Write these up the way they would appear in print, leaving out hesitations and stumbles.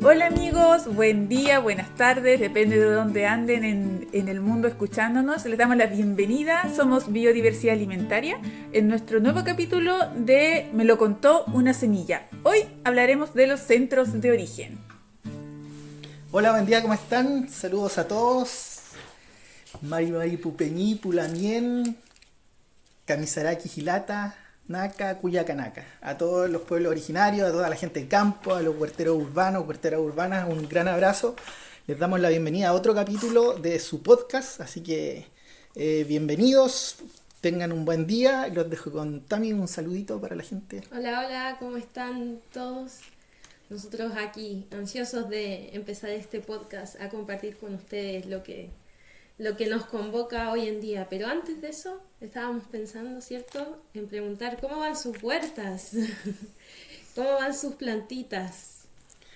Hola amigos, buen día, buenas tardes, depende de dónde anden en el mundo escuchándonos. Les damos la bienvenida, somos Biodiversidad Alimentaria, en nuestro nuevo capítulo de Me lo contó una semilla. Hoy hablaremos de los centros de origen. Hola, buen día, ¿cómo están? Saludos a todos. Mari Pupeñí, Pulamien, Camisaraki, Gilata, Naka, Cuyacanaka. A todos los pueblos originarios, a toda la gente de campo, a los huerteros urbanos, huerteras urbanas, un gran abrazo. Les damos la bienvenida a otro capítulo de su podcast, así que bienvenidos, tengan un buen día. Los dejo con Tami, un saludito para la gente. Hola, ¿cómo están todos? Nosotros aquí, ansiosos de empezar este podcast a compartir con ustedes lo que nos convoca hoy en día. Pero antes de eso, estábamos pensando, ¿cierto?, en preguntar cómo van sus huertas, cómo van sus plantitas.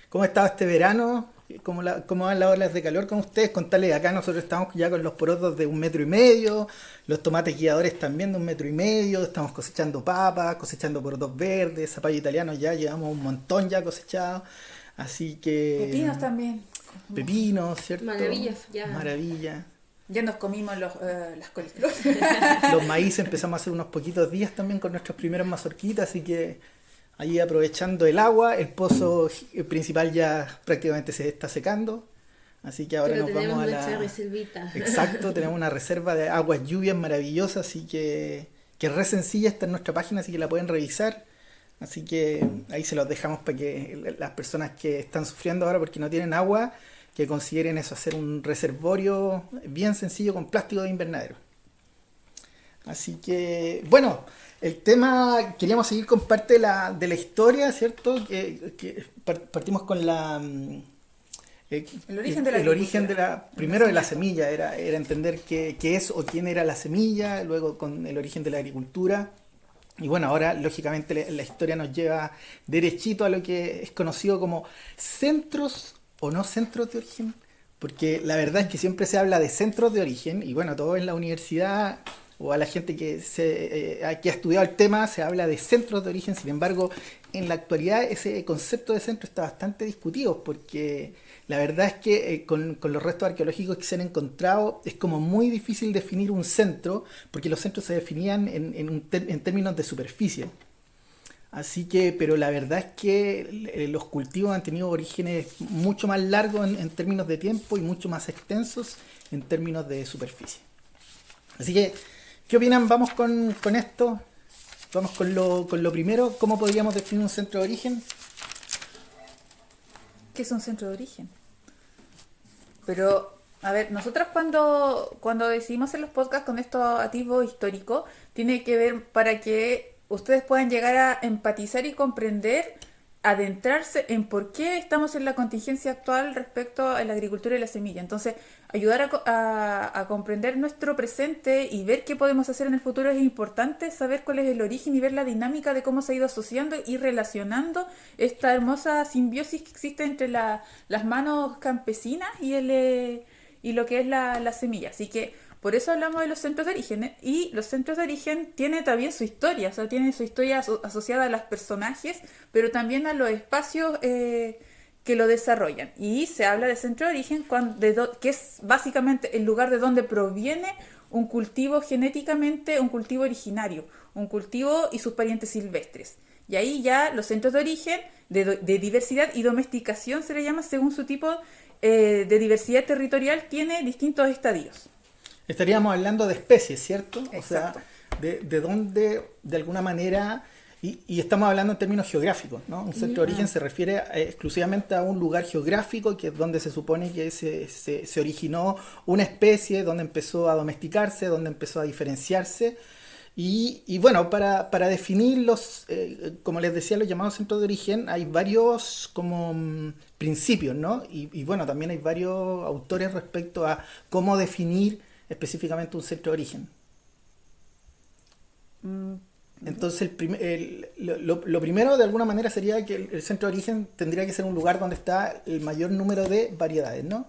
¿Cómo ha estado este verano? ¿Cómo van las olas de calor con ustedes? Contarles, acá nosotros estamos ya con los porotos de 1,5 metros, los tomates guiadores también de 1,5 metros, estamos cosechando papas, cosechando porotos verdes, zapallo italiano ya llevamos un montón ya cosechados, así que... Pepinos también. Pepinos, ¿cierto? Maravillas, ya. Maravilla. Ya nos comimos las coliflor. Los maíz empezamos a hacer unos poquitos días también con nuestros primeros mazorquitas, así que ahí aprovechando el agua, el pozo principal ya prácticamente se está secando, así que ahora pero nos vamos a nuestra reservita. Exacto, tenemos una reserva de aguas lluvias maravillosa, así que es re sencilla, está en nuestra página, así que la pueden revisar. Así que ahí se los dejamos para que las personas que están sufriendo ahora porque no tienen agua, que consideren eso, hacer un reservorio bien sencillo con plástico de invernadero. Así que, bueno, el tema, queríamos seguir con parte de la historia, ¿cierto? Que partimos con El origen de la el origen primero de la semilla. semilla, era entender qué es o quién era la semilla, luego con el origen de la agricultura. Y bueno, ahora lógicamente la historia nos lleva derechito a lo que es conocido como centros o no centros de origen, porque la verdad es que siempre se habla de centros de origen, y bueno, todo en la universidad o a la gente que ha estudiado el tema se habla de centros de origen. Sin embargo, en la actualidad ese concepto de centro está bastante discutido, porque la verdad es que con los restos arqueológicos que se han encontrado es como muy difícil definir un centro, porque los centros se definían en términos de superficie. Así que, pero la verdad es que los cultivos han tenido orígenes mucho más largos en términos de tiempo y mucho más extensos en términos de superficie. Así que, ¿qué opinan? Vamos con esto. Vamos con lo primero. ¿Cómo podríamos definir un centro de origen? ¿Qué es un centro de origen? Pero, a ver, nosotros cuando decidimos hacer los podcasts con estos atisbos históricos, tiene que ver para que ustedes puedan llegar a empatizar y comprender, adentrarse en por qué estamos en la contingencia actual respecto a la agricultura y la semilla. Entonces, ayudar a comprender nuestro presente y ver qué podemos hacer en el futuro es importante, saber cuál es el origen y ver la dinámica de cómo se ha ido asociando y relacionando esta hermosa simbiosis que existe entre las manos campesinas y lo que es la semilla. Así que por eso hablamos de los centros de origen, y los centros de origen tienen también su historia, o sea, tienen su historia asociada a los personajes, pero también a los espacios que lo desarrollan. Y se habla de centro de origen, que es básicamente el lugar de donde proviene un cultivo genéticamente, un cultivo originario, un cultivo y sus parientes silvestres. Y ahí ya los centros de origen, de diversidad y domesticación se le llama según su tipo de diversidad territorial, tiene distintos estadios. Estaríamos hablando de especies, ¿cierto? Exacto. O sea, de dónde, de alguna manera, y estamos hablando en términos geográficos, ¿no? Un centro de origen se refiere exclusivamente a un lugar geográfico, que es donde se supone que se originó una especie, donde empezó a domesticarse, donde empezó a diferenciarse. Y bueno, para definirlos, como les decía, los llamados centros de origen, hay varios como principios, ¿no? Y bueno, también hay varios autores respecto a cómo definir específicamente un centro de origen. Entonces, lo primero de alguna manera sería que el centro de origen tendría que ser un lugar donde está el mayor número de variedades, ¿no?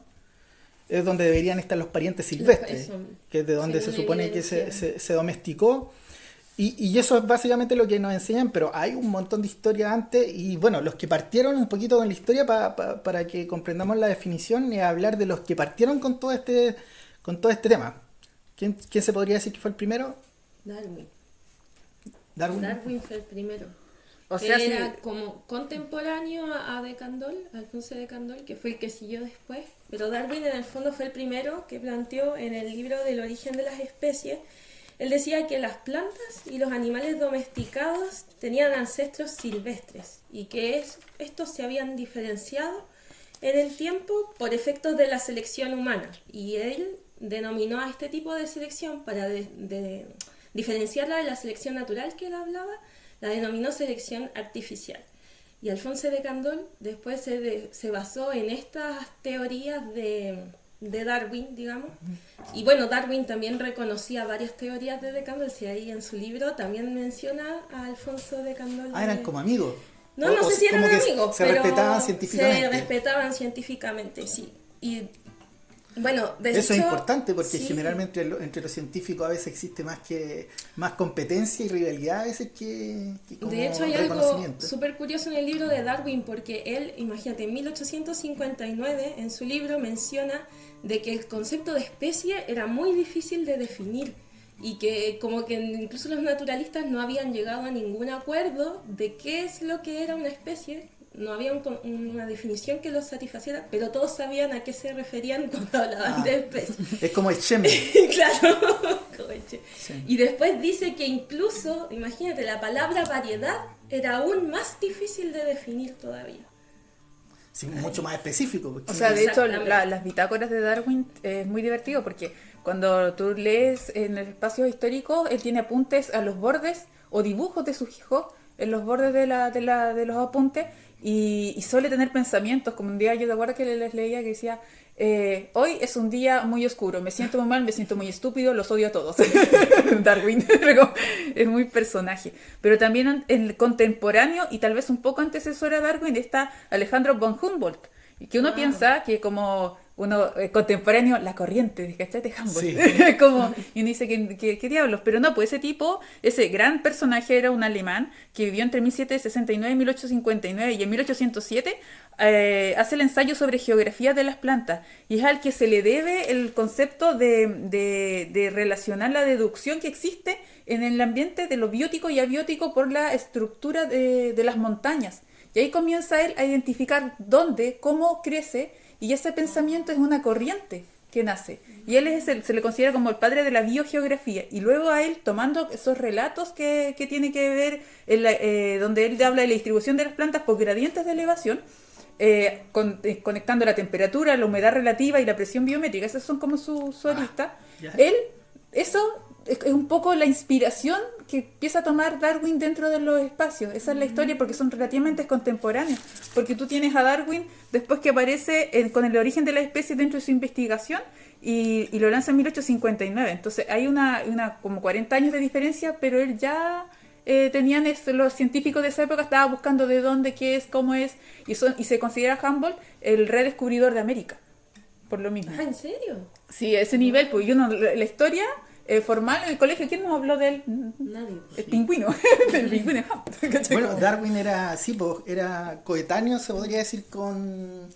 Es donde deberían estar los parientes silvestres, que es de donde se supone que se domesticó. Y eso es básicamente lo que nos enseñan, pero hay un montón de historias antes y bueno, los que partieron un poquito con la historia para que comprendamos la definición y hablar de los que partieron con todo este tema. ¿Quién se podría decir que fue el primero? Darwin. Darwin. Darwin fue el primero. O sea, Él era sí. como contemporáneo a de Candolle, Alfonso de Candolle, que fue el que siguió después. Pero Darwin en el fondo fue el primero que planteó en el libro del origen de las especies. Él decía que las plantas y los animales domesticados tenían ancestros silvestres y que estos se habían diferenciado en el tiempo por efectos de la selección humana. Y él denominó a este tipo de selección para diferenciarla de la selección natural que él hablaba, la denominó selección artificial. Y Alfonso de Candolle después se basó en estas teorías de Darwin, digamos. Y bueno, Darwin también reconocía varias teorías de Candolle, si ahí en su libro también menciona a Alfonso de Candolle. Ah, eran como amigos. No sé si eran como que amigos, se pero respetaban científicamente. se respetaban científicamente, sí. Y bueno, de Eso es hecho, importante porque sí. generalmente entre los científicos a veces existe más competencia y rivalidad a veces que como De hecho, hay algo reconocimiento. súper curioso en el libro de Darwin, porque él, imagínate, en 1859, en su libro menciona de que el concepto de especie era muy difícil de definir y que como que incluso los naturalistas no habían llegado a ningún acuerdo de qué es lo que era una especie. No había una definición que los satisfaciera, pero todos sabían a qué se referían cuando hablaban de especie. Es como el shemen. Claro, coche. Sí. Y después dice que incluso, imagínate, la palabra variedad era aún más difícil de definir todavía. Sí, mucho más específico. Porque O sea, de hecho, Exactamente. las bitácoras de Darwin es muy divertido porque cuando tú lees en el espacio histórico, él tiene apuntes a los bordes o dibujos de sus hijos en los bordes de los apuntes y suele tener pensamientos, como un día yo de acuerdo que les leía que decía, hoy es un día muy oscuro, me siento muy mal, me siento muy estúpido, los odio a todos. Darwin es muy personaje. Pero también en el contemporáneo y tal vez un poco antecesor a Darwin está Alejandro von Humboldt, y que uno Wow. piensa que como uno contemporáneo, la corriente, ¿cachai? De Humboldt. Sí. Como, y uno dice, ¿qué diablos? Pero no, pues ese tipo, ese gran personaje era un alemán que vivió entre 1769 y 1859 y en 1807 hace el ensayo sobre geografía de las plantas y es al que se le debe el concepto de relacionar la deducción que existe en el ambiente de lo biótico y abiótico por la estructura de las montañas. Y ahí comienza él a identificar dónde, cómo crece, y ese pensamiento es una corriente que nace. Y él se le considera como el padre de la biogeografía. Y luego a él, tomando esos relatos que tiene que ver, donde él habla de la distribución de las plantas por gradientes de elevación, conectando la temperatura, la humedad relativa y la presión biométrica, esas son como su arista. ya. Él, eso es un poco la inspiración que empieza a tomar Darwin dentro de los espacios. Esa es la historia porque son relativamente contemporáneos. Porque tú tienes a Darwin después que aparece con el origen de la especie dentro de su investigación y lo lanza en 1859. Entonces hay una como 40 años de diferencia, pero él ya los científicos de esa época estaban buscando de dónde, qué es, cómo es, y se considera Humboldt el redescubridor de América. Por lo mismo. Ah, ¿en serio? Sí, a ese nivel, pues la historia formal en el colegio, ¿quién nos habló de él? Nadie. El pingüino, el pingüino. Bueno, Darwin era, sí, pues, era coetáneo, se podría decir, con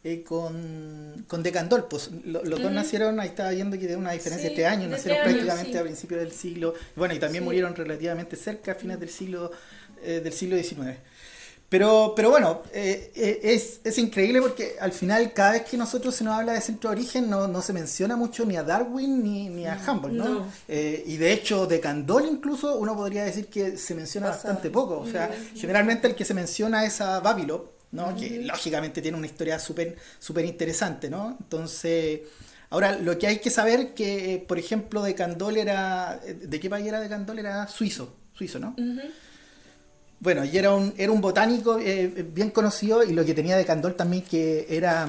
De Candolle. Pues, los dos nacieron, ahí estaba viendo que de una diferencia Sí, de 3 años, de nacieron 3 años, prácticamente sí. a principios del siglo, bueno, y también Sí. murieron relativamente cerca a fines del siglo XIX. Pero bueno, es increíble porque al final cada vez que nosotros se nos habla de centro de origen no se menciona mucho ni a Darwin ni a Humboldt, ¿no? No. Y de hecho de Candolle incluso uno podría decir que se menciona bastante poco. O sea, generalmente el que se menciona es a Babylon, ¿no? Que lógicamente tiene una historia súper interesante, ¿no? Entonces, ahora lo que hay que saber que, por ejemplo, de Candolle era... ¿De qué país era de Candolle? Era suizo, ¿no? Ujú. Bueno, y era un botánico bien conocido, y lo que tenía de Candolle también que era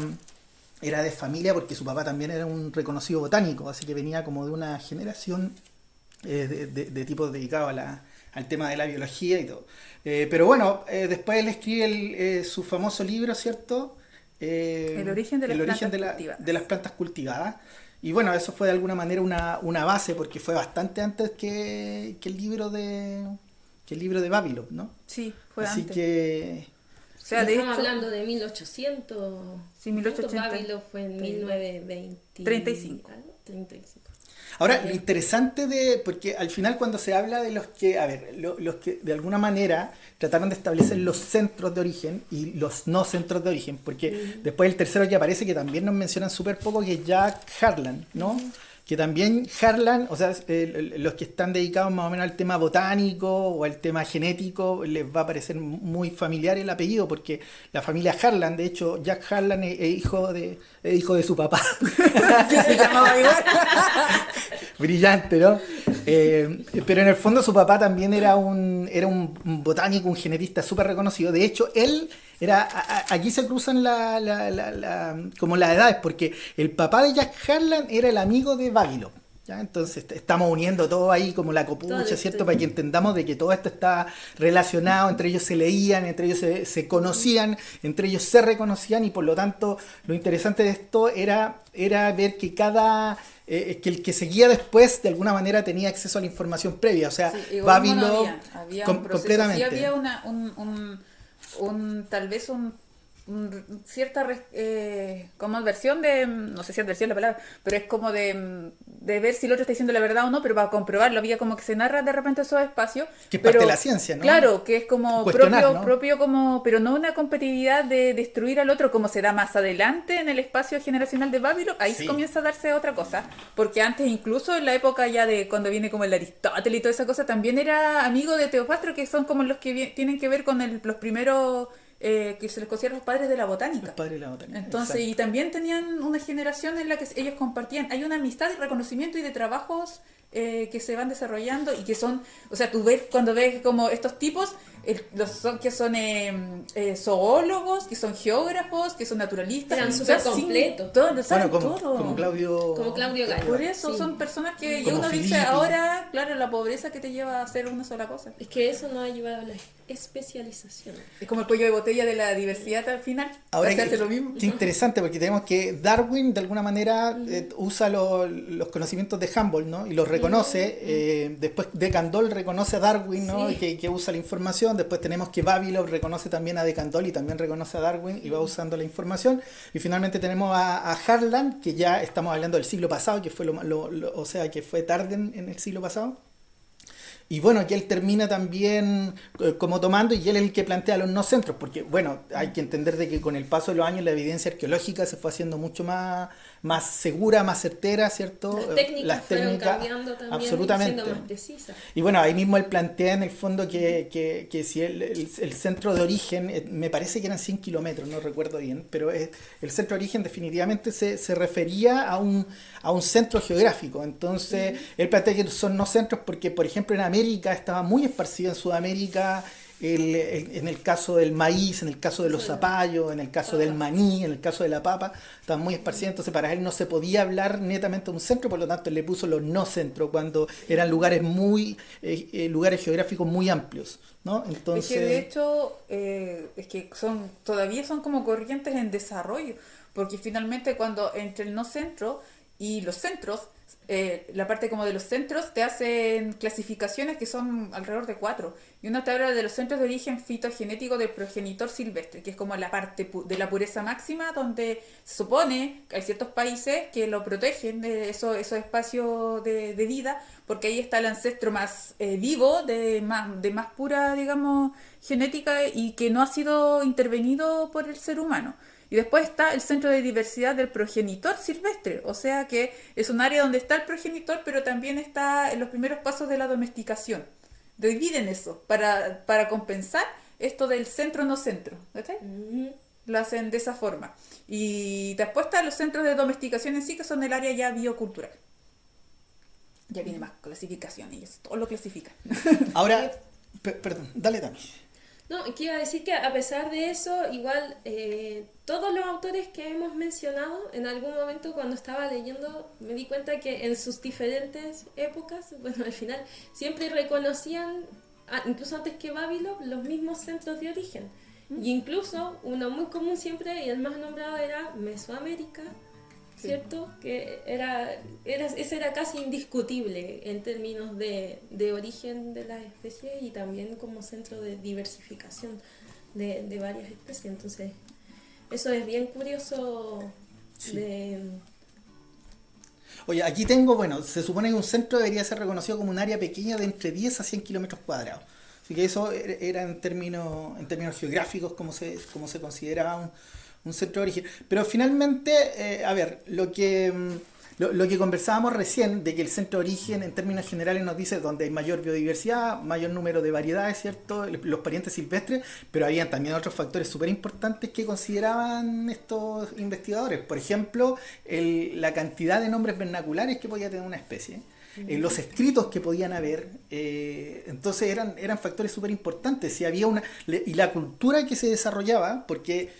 de familia porque su papá también era un reconocido botánico, así que venía como de una generación de tipos dedicados al tema de la biología y todo. Pero bueno, después él escribe su famoso libro, ¿cierto? El origen de las plantas cultivadas. de las plantas cultivadas. Y bueno, eso fue de alguna manera una base, porque fue bastante antes que el libro de Babilón, ¿no? Sí, fue Así antes. que... O sea, de Estamos hecho, hablando de 1800. Sí, 1880. Babilón fue en 1920. 35. 35. Ahora, lo interesante porque al final cuando se habla de los que, a ver, los que de alguna manera trataron de establecer los centros de origen y los no centros de origen, porque después el tercero que aparece, que también nos mencionan súper poco, que es Jack Harlan, ¿no? Que también Harlan, o sea, los que están dedicados más o menos al tema botánico o al tema genético, les va a parecer muy familiar el apellido, porque la familia Harlan, de hecho, Jack Harlan es hijo de su papá. que se llamaba igual. Brillante, ¿no? Pero en el fondo su papá también era un botánico, un genetista súper reconocido. De hecho, él aquí se cruzan como las edades, porque el papá de Jack Harlan era el amigo de Babilón. ¿Ya? Entonces estamos uniendo todo ahí como la copucha, ¿cierto? Para que entendamos de que todo esto está relacionado, entre ellos se leían, entre ellos se conocían, entre ellos se reconocían, y por lo tanto lo interesante de esto era ver que que el que seguía después de alguna manera tenía acceso a la información previa, o sea, Sí, igual no Babilón había un proceso, completamente. sí había tal vez cierta como versión de, no sé si adversión es la palabra, pero es como de ver si el otro está diciendo la verdad o no, pero para comprobarlo había como que se narra de repente esos espacios. Que es pero, parte de la ciencia, ¿no? Claro, que es como Cuestionar, ¿no? propio como, pero no una competitividad de destruir al otro como se da más adelante en el espacio generacional de Babylon, ahí Sí. comienza a darse otra cosa, porque antes incluso en la época ya de cuando viene como el Aristóteles y toda esa cosa, también era amigo de Teofastro, que son como los que tienen que ver con los primeros que se les considera los padres de la botánica. Los padres de la botánica. Entonces, Exacto. y también tenían una generación en la que ellos compartían, hay una amistad y reconocimiento y de trabajos que se van desarrollando y que son, o sea, tú ves cuando ves como estos tipos, que son zoólogos, que son geógrafos, que son naturalistas, Eran o súper sea, completos. todo, lo saben Bueno, todo. como Claudio. Como Claudio Gallo. Por eso Sí. son personas que y Como uno dice Filippi. ahora, claro, la pobreza que te lleva a hacer una sola cosa. Es que eso nos ha llevado a la especialización. Es como el cuello de botella de la diversidad al final. Ahora, se hace lo mismo. qué interesante, porque tenemos que Darwin de alguna manera usa los conocimientos de Humboldt, ¿no? Y los reconoce. Después de Candolle reconoce a Darwin, ¿no? Sí. Que usa la información. Después tenemos que Babilón reconoce también a De Candolle y también reconoce a Darwin y va usando la información. Y finalmente tenemos a Harlan, que ya estamos hablando del siglo pasado, que fue o sea, que fue tarde en el siglo pasado. Y bueno, que él termina también como tomando, y él es el que plantea los no centros, porque bueno, hay que entender de que con el paso de los años la evidencia arqueológica se fue haciendo mucho más segura, más certera, ¿cierto? Las técnicas fueron cambiando también, absolutamente. siendo más precisas. Y bueno, ahí mismo él plantea en el fondo que si el centro de origen, me parece que eran 100 kilómetros, no recuerdo bien, pero el centro de origen definitivamente se refería a un centro geográfico. Entonces, él plantea que son no centros porque, por ejemplo, en América estaba muy esparcido, en Sudamérica, en el caso del maíz, en el caso de los zapallos, en el caso del maní, en el caso de la papa, estaban muy esparcidos. Entonces, para él no se podía hablar netamente de un centro, por lo tanto, él le puso los no centros cuando eran lugares lugares geográficos muy amplios, ¿no? Entonces, es que de hecho es que todavía son como corrientes en desarrollo, porque finalmente cuando entre el no centro y los centros, la parte como de los centros te hacen clasificaciones que son alrededor de 4, y uno te habla de los centros de origen fitogenético del progenitor silvestre, que es como la parte de la pureza máxima, donde se supone que hay ciertos países que lo protegen de esos espacios de vida, porque ahí está el ancestro más vivo, de más pura, digamos, genética, y que no ha sido intervenido por el ser humano. Y después está el centro de diversidad del progenitor silvestre, o sea que es un área donde está el progenitor, pero también está en los primeros pasos de la domesticación. Dividen eso para compensar esto del centro-no centro. ¿Okay? Lo hacen de esa forma. Y después están los centros de domesticación en sí, que son el área ya biocultural. Ya viene más clasificación, ellos todo lo clasifican. ahora, perdón, dale, Tami. No, que iba a decir que a pesar de eso, igual todos los autores que hemos mencionado, en algún momento cuando estaba leyendo, me di cuenta que en sus diferentes épocas, bueno, al final, siempre reconocían, incluso antes que Babilón, los mismos centros de origen. Y incluso uno muy común siempre, y el más nombrado era Mesoamérica, ¿cierto? Que ese era casi indiscutible en términos de origen de las especies y también como centro de diversificación de varias especies. Entonces, eso es bien curioso de... Oye, aquí tengo, bueno, se supone que un centro debería ser reconocido como un área pequeña de entre 10 a 100 kilómetros cuadrados. Así que eso era en términos geográficos como se consideraba un centro de origen. Pero finalmente, a ver, lo que conversábamos recién, de que el centro de origen en términos generales nos dice donde hay mayor biodiversidad, mayor número de variedades, ¿cierto? Los parientes silvestres, pero había también otros factores súper importantes que consideraban estos investigadores. Por ejemplo, la cantidad de nombres vernaculares que podía tener una especie. Los escritos que podían haber, entonces eran factores súper importantes. Si había y la cultura que se desarrollaba, porque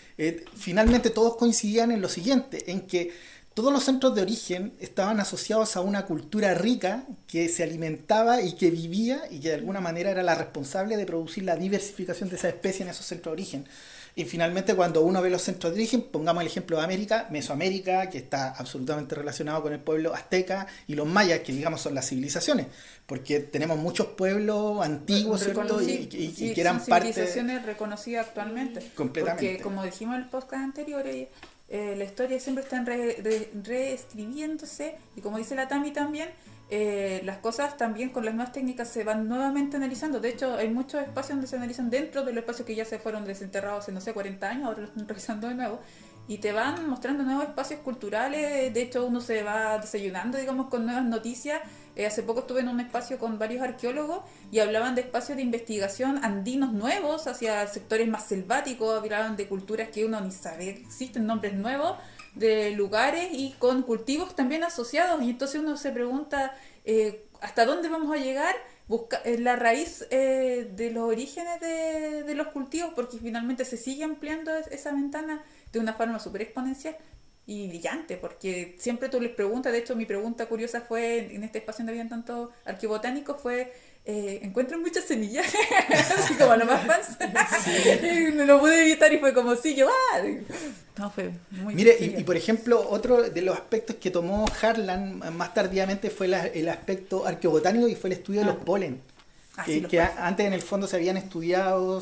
finalmente todos coincidían en lo siguiente, en que todos los centros de origen estaban asociados a una cultura rica que se alimentaba y que vivía y que de alguna manera era la responsable de producir la diversificación de esa especie en esos centros de origen. Y finalmente, cuando uno ve los centros de origen, pongamos el ejemplo de América, Mesoamérica, que está absolutamente relacionado con el pueblo azteca, y los mayas, que digamos son las civilizaciones, porque tenemos muchos pueblos antiguos, ¿cierto? Y que eran son parte... civilizaciones reconocidas actualmente. Completamente. Porque, como dijimos en el podcast anterior, la historia siempre está reescribiéndose, y como dice la Tami también, las cosas también con las nuevas técnicas se van nuevamente analizando. De hecho, hay muchos espacios donde se analizan dentro de los espacios que ya se fueron desenterrados hace, no sé, 40 años, ahora lo están revisando de nuevo, y te van mostrando nuevos espacios culturales. De hecho, uno se va desayunando, digamos, con nuevas noticias. Hace poco estuve en un espacio con varios arqueólogos y hablaban de espacios de investigación andinos nuevos hacia sectores más selváticos, hablaban de culturas que uno ni sabe que existen, nombres nuevos de lugares y con cultivos también asociados, y entonces uno se pregunta ¿hasta dónde vamos a llegar? La raíz de los orígenes de los cultivos, porque finalmente se sigue ampliando esa ventana de una forma súper exponencial y brillante, porque siempre tú les preguntas. De hecho, mi pregunta curiosa fue, en este espacio donde habían tantos arqueobotánicos, fue ¿encuentran muchas semillas? Así como lo más fans. Sí. No lo pude evitar y fue como sí, yo no, fue muy... Mire, y por ejemplo, otro de los aspectos que tomó Harlan más tardíamente fue el aspecto arqueobotánico, y fue el estudio de los polen. Que antes en el fondo se había estudiado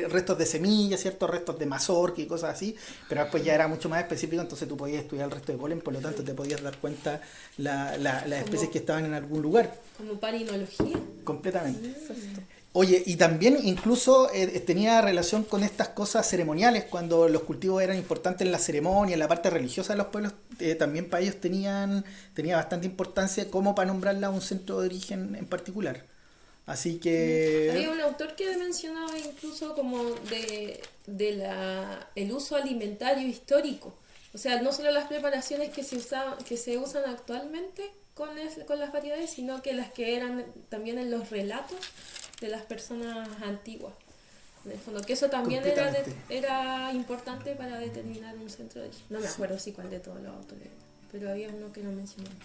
restos de semillas, ciertos restos de mazorca y cosas así, pero después ya era mucho más específico, entonces tú podías estudiar el resto de polen, por lo tanto te podías dar cuenta las especies que estaban en algún lugar. Como palinología. Completamente. Oye, y también incluso tenía relación con estas cosas ceremoniales, cuando los cultivos eran importantes en la ceremonia, en la parte religiosa de los pueblos, también para ellos tenía bastante importancia como para nombrarla un centro de origen en particular. Así que... Había un autor que mencionaba incluso como el uso alimentario histórico. O sea, no solo las preparaciones que se usan actualmente con las variedades, sino que las que eran también en los relatos de las personas antiguas. En el fondo, que eso también era importante para determinar un centro de origen. No me acuerdo si cuál de todos los autores, pero había uno que lo mencionaba.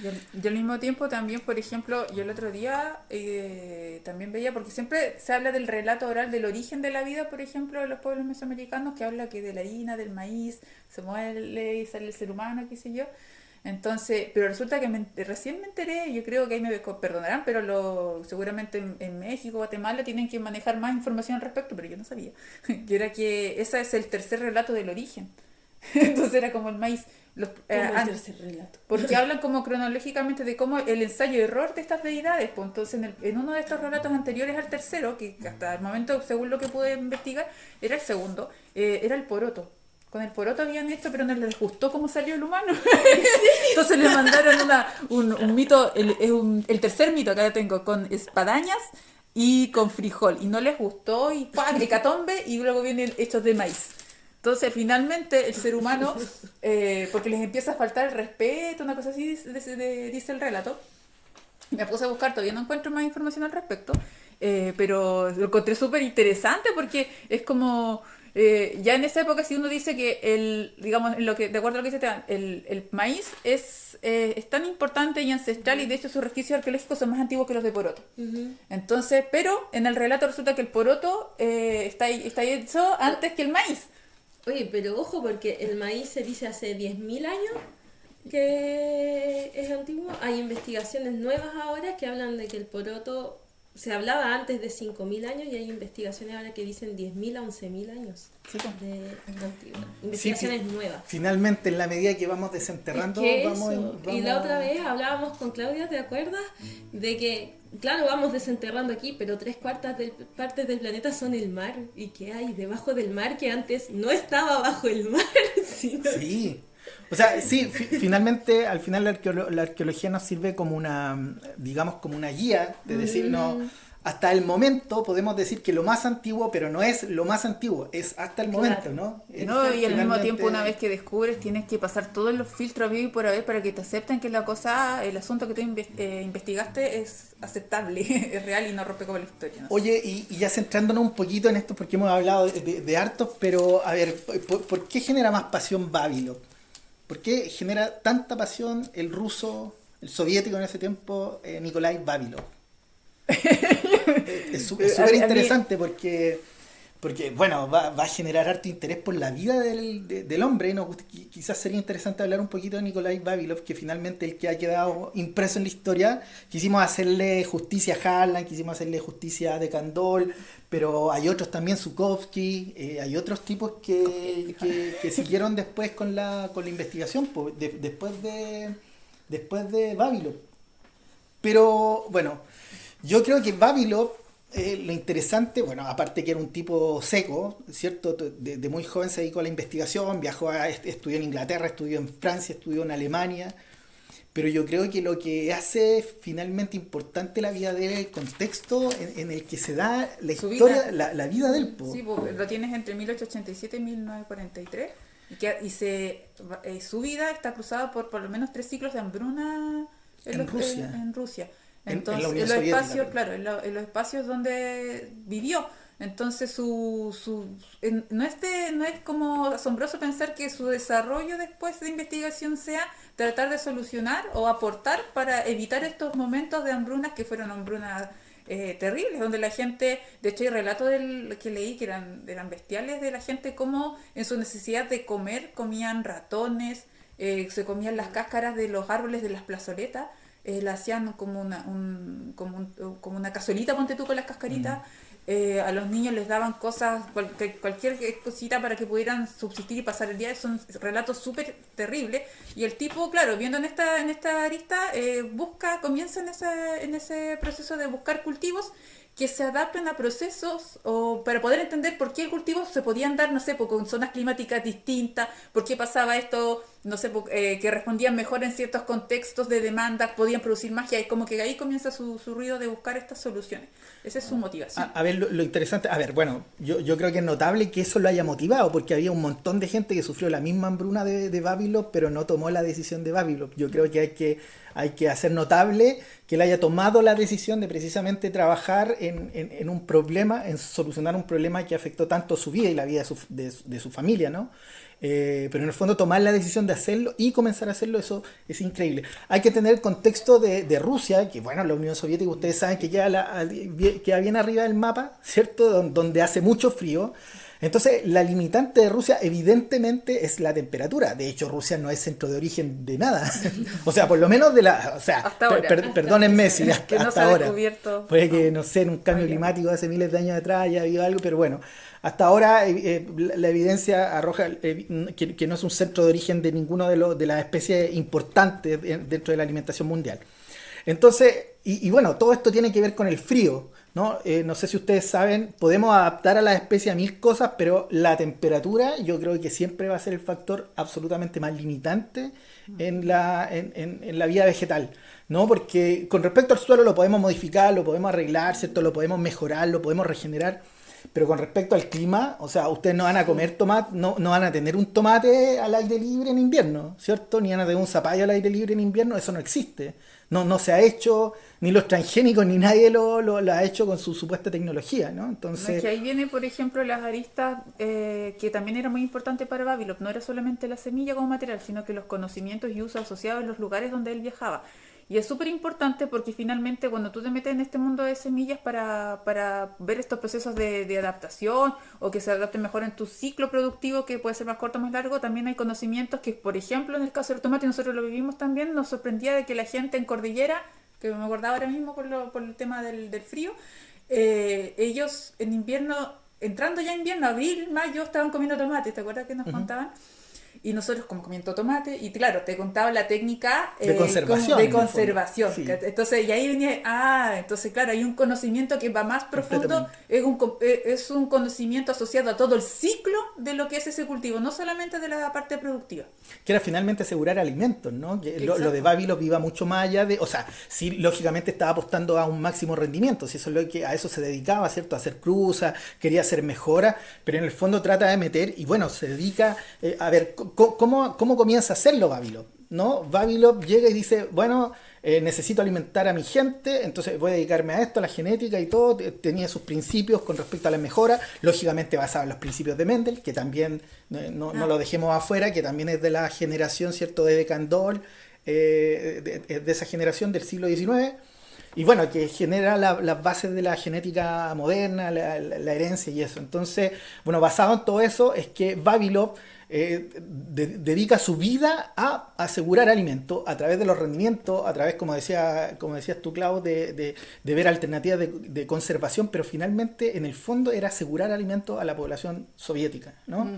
Yo al mismo tiempo también, por ejemplo, yo el otro día también veía, porque siempre se habla del relato oral del origen de la vida, por ejemplo, de los pueblos mesoamericanos, que habla que de la harina, del maíz, se muele y sale el ser humano, qué sé yo. Entonces, pero resulta que recién me enteré, yo creo que ahí me perdonarán, pero seguramente en México, Guatemala tienen que manejar más información al respecto, pero yo no sabía, que era que ese es el tercer relato del origen. Entonces era como el maíz. El tercer relato. Porque hablan como cronológicamente de cómo el ensayo y error de estas deidades. Pues entonces en uno de estos relatos anteriores al tercero, que hasta el momento, según lo que pude investigar, era el segundo, era el poroto. Con el poroto habían esto, pero no les gustó cómo salió el humano. Entonces le mandaron un mito, el tercer mito, acá lo tengo, con espadañas y con frijol. Y no les gustó, y ¡pam! Hecatombe, y luego vienen hechos de maíz. Entonces, finalmente, el ser humano, porque les empieza a faltar el respeto, una cosa así, dice el relato. Me puse a buscar, todavía no encuentro más información al respecto, pero lo encontré súper interesante, porque es como, ya en esa época, si uno dice que digamos, de acuerdo a lo que dice Esteban, el maíz es tan importante y ancestral, y de hecho sus resquicios arqueológicos son más antiguos que los de poroto. Uh-huh. Entonces, pero en el relato resulta que el poroto está hecho antes que el maíz. Oye, pero ojo, porque el maíz se dice hace 10.000 años que es antiguo. Hay investigaciones nuevas ahora que hablan de que el poroto se hablaba antes de 5.000 años y hay investigaciones ahora que dicen 10.000 a 11.000 años Sí, pues. de antigüedad. Investigaciones nuevas. Finalmente, en la medida que vamos Es desenterrando, que vamos, eso. Y la otra vez hablábamos con Claudia, ¿te acuerdas? De que, claro, vamos desenterrando aquí, pero 3/4 partes del planeta son el mar. ¿Y qué hay debajo del mar que antes no estaba bajo el mar? Sino Sí. O sea, sí, finalmente, al final la arqueología nos sirve como una, digamos, como una guía de decir, no, hasta el momento podemos decir que lo más antiguo, pero no es lo más antiguo, es hasta el momento, ¿no? No, y al mismo Finalmente, tiempo, una vez que descubres, tienes que pasar todos los filtros habidos y por haber para que te acepten que la cosa, el asunto que tú investigaste es aceptable, es real y no rompe con la historia, ¿no? Oye, y ya centrándonos un poquito en esto, porque hemos hablado de hartos, pero a ver, ¿por qué genera más pasión Babylon? ¿Por qué genera tanta pasión el ruso, el soviético en ese tiempo, Nikolai Vavilov? Es súper interesante porque bueno, va a generar harto interés por la vida del hombre. ¿No? Quizás sería interesante hablar un poquito de Nikolai Vavilov, que finalmente el que ha quedado impreso en la historia. Quisimos hacerle justicia a Harlan, quisimos hacerle justicia a De Candolle, pero hay otros también, Zukovsky, hay otros tipos que siguieron después con la investigación, pues, después de Vavilov. Pero bueno, yo creo que Vavilov, lo interesante, bueno, aparte que era un tipo seco, ¿cierto? De muy joven se dedicó a la investigación, estudió en Inglaterra, estudió en Francia, estudió en Alemania, pero yo creo que lo que hace finalmente importante la vida de él es el contexto en el que se da la Su historia, vida. la vida del po. Sí, pues, lo tienes entre 1887 y 1943 su vida está cruzada por lo menos 3 ciclos de hambruna En Rusia. en Rusia. En Entonces, la Unión en los Soviética, espacios, perdón. claro, en los espacios donde vivió. Entonces, no es como asombroso pensar que su desarrollo después de investigación sea tratar de solucionar o aportar para evitar estos momentos de hambrunas que fueron hambrunas terribles, donde la gente, de hecho hay relatos que leí que eran bestiales de la gente, como en su necesidad de comer comían ratones, se comían las cáscaras de los árboles de las plazoletas, la hacían como una cazuelita, ponte tú con las cascaritas. A los niños les daban cosas, cualquier cosita para que pudieran subsistir y pasar el día. Son relatos súper terribles. Y el tipo, claro, viendo en esta arista, comienza en ese proceso de buscar cultivos que se adapten a procesos o para poder entender por qué el cultivo se podían dar, no sé, con zonas climáticas distintas, por qué pasaba esto, no sé, que respondían mejor en ciertos contextos de demanda, podían producir magia, y como que ahí comienza su ruido de buscar estas soluciones. Esa es su motivación. A ver, lo interesante, a ver, bueno, yo creo que es notable que eso lo haya motivado, porque había un montón de gente que sufrió la misma hambruna de Vavilov, pero no tomó la decisión de Vavilov. Yo creo que hay que hacer notable que él haya tomado la decisión de precisamente trabajar en un problema, en solucionar un problema que afectó tanto su vida y la vida de su familia, ¿no? Pero en el fondo tomar la decisión de hacerlo y comenzar a hacerlo, eso es increíble. Hay que tener el contexto de Rusia, que bueno, la Unión Soviética, ustedes saben que queda bien arriba del mapa, ¿cierto? Donde hace mucho frío. Entonces, la limitante de Rusia evidentemente es la temperatura. De hecho, Rusia no es centro de origen de nada. O sea, por lo menos o sea, Hasta ahora. perdónenme si Que no se hasta ha ahora. descubierto. Puede que, no sé, en un cambio climático hace miles de años atrás haya habido algo, pero bueno, hasta ahora la evidencia arroja que no es un centro de origen de ninguno de las especies importantes dentro de la alimentación mundial. Entonces, y bueno, todo esto tiene que ver con el frío, ¿no? No sé si ustedes saben, podemos adaptar a la especie a mil cosas, pero la temperatura yo creo que siempre va a ser el factor absolutamente más limitante en la vida vegetal, ¿no? Porque con respecto al suelo lo podemos modificar, lo podemos arreglar, ¿cierto? Lo podemos mejorar, lo podemos regenerar. Pero con respecto al clima, o sea, ustedes no van a comer tomate, no van a tener un tomate al aire libre en invierno, ¿cierto? Ni van a tener un zapallo al aire libre en invierno, eso no existe. No se ha hecho, ni los transgénicos, ni nadie lo ha hecho con su supuesta tecnología, ¿no? No, Entonces, es que ahí viene, por ejemplo, las aristas que también era muy importante para Vavilov. No era solamente la semilla como material, sino que los conocimientos y usos asociados en los lugares donde él viajaba. Y es súper importante porque finalmente cuando tú te metes en este mundo de semillas para ver estos procesos de adaptación o que se adapten mejor en tu ciclo productivo, que puede ser más corto o más largo, también hay conocimientos que, por ejemplo, en el caso del tomate, nosotros lo vivimos también, nos sorprendía de que la gente en cordillera, que me acordaba ahora mismo por el tema del frío, ellos en invierno, entrando ya invierno, abril, mayo, estaban comiendo tomate, ¿te acuerdas que nos contaban? Y nosotros como comiendo tomate, y claro, te contaba la técnica de conservación. de conservación. Sí. Entonces, y ahí venía, entonces claro, hay un conocimiento que va más profundo, es un conocimiento asociado a todo el ciclo de lo que es ese cultivo, no solamente de la parte productiva. Que era finalmente asegurar alimentos, ¿no? Que lo de Vavilov iba mucho más allá de, o sea, sí, lógicamente estaba apostando a un máximo rendimiento, si eso es lo que a eso se dedicaba, ¿cierto? A hacer cruzas, quería hacer mejora, pero en el fondo trata de meter, y bueno, se dedica a ver cómo comienza a hacerlo Vavilov, ¿no? Vavilov llega y dice, bueno, necesito alimentar a mi gente, entonces voy a dedicarme a esto, a la genética y todo. Tenía sus principios con respecto a la mejora, lógicamente basado en los principios de Mendel, que también no lo dejemos afuera, que también es de la generación, ¿cierto?, de Candolle, de esa generación del siglo XIX, y bueno, que genera las bases de la genética moderna, la herencia y eso. Entonces, bueno, basado en todo eso es que Vavilov dedica su vida a asegurar alimento a través de los rendimientos, a través, como decías tú, Clau, de ver alternativas de conservación, pero finalmente, en el fondo, era asegurar alimento a la población soviética, ¿no?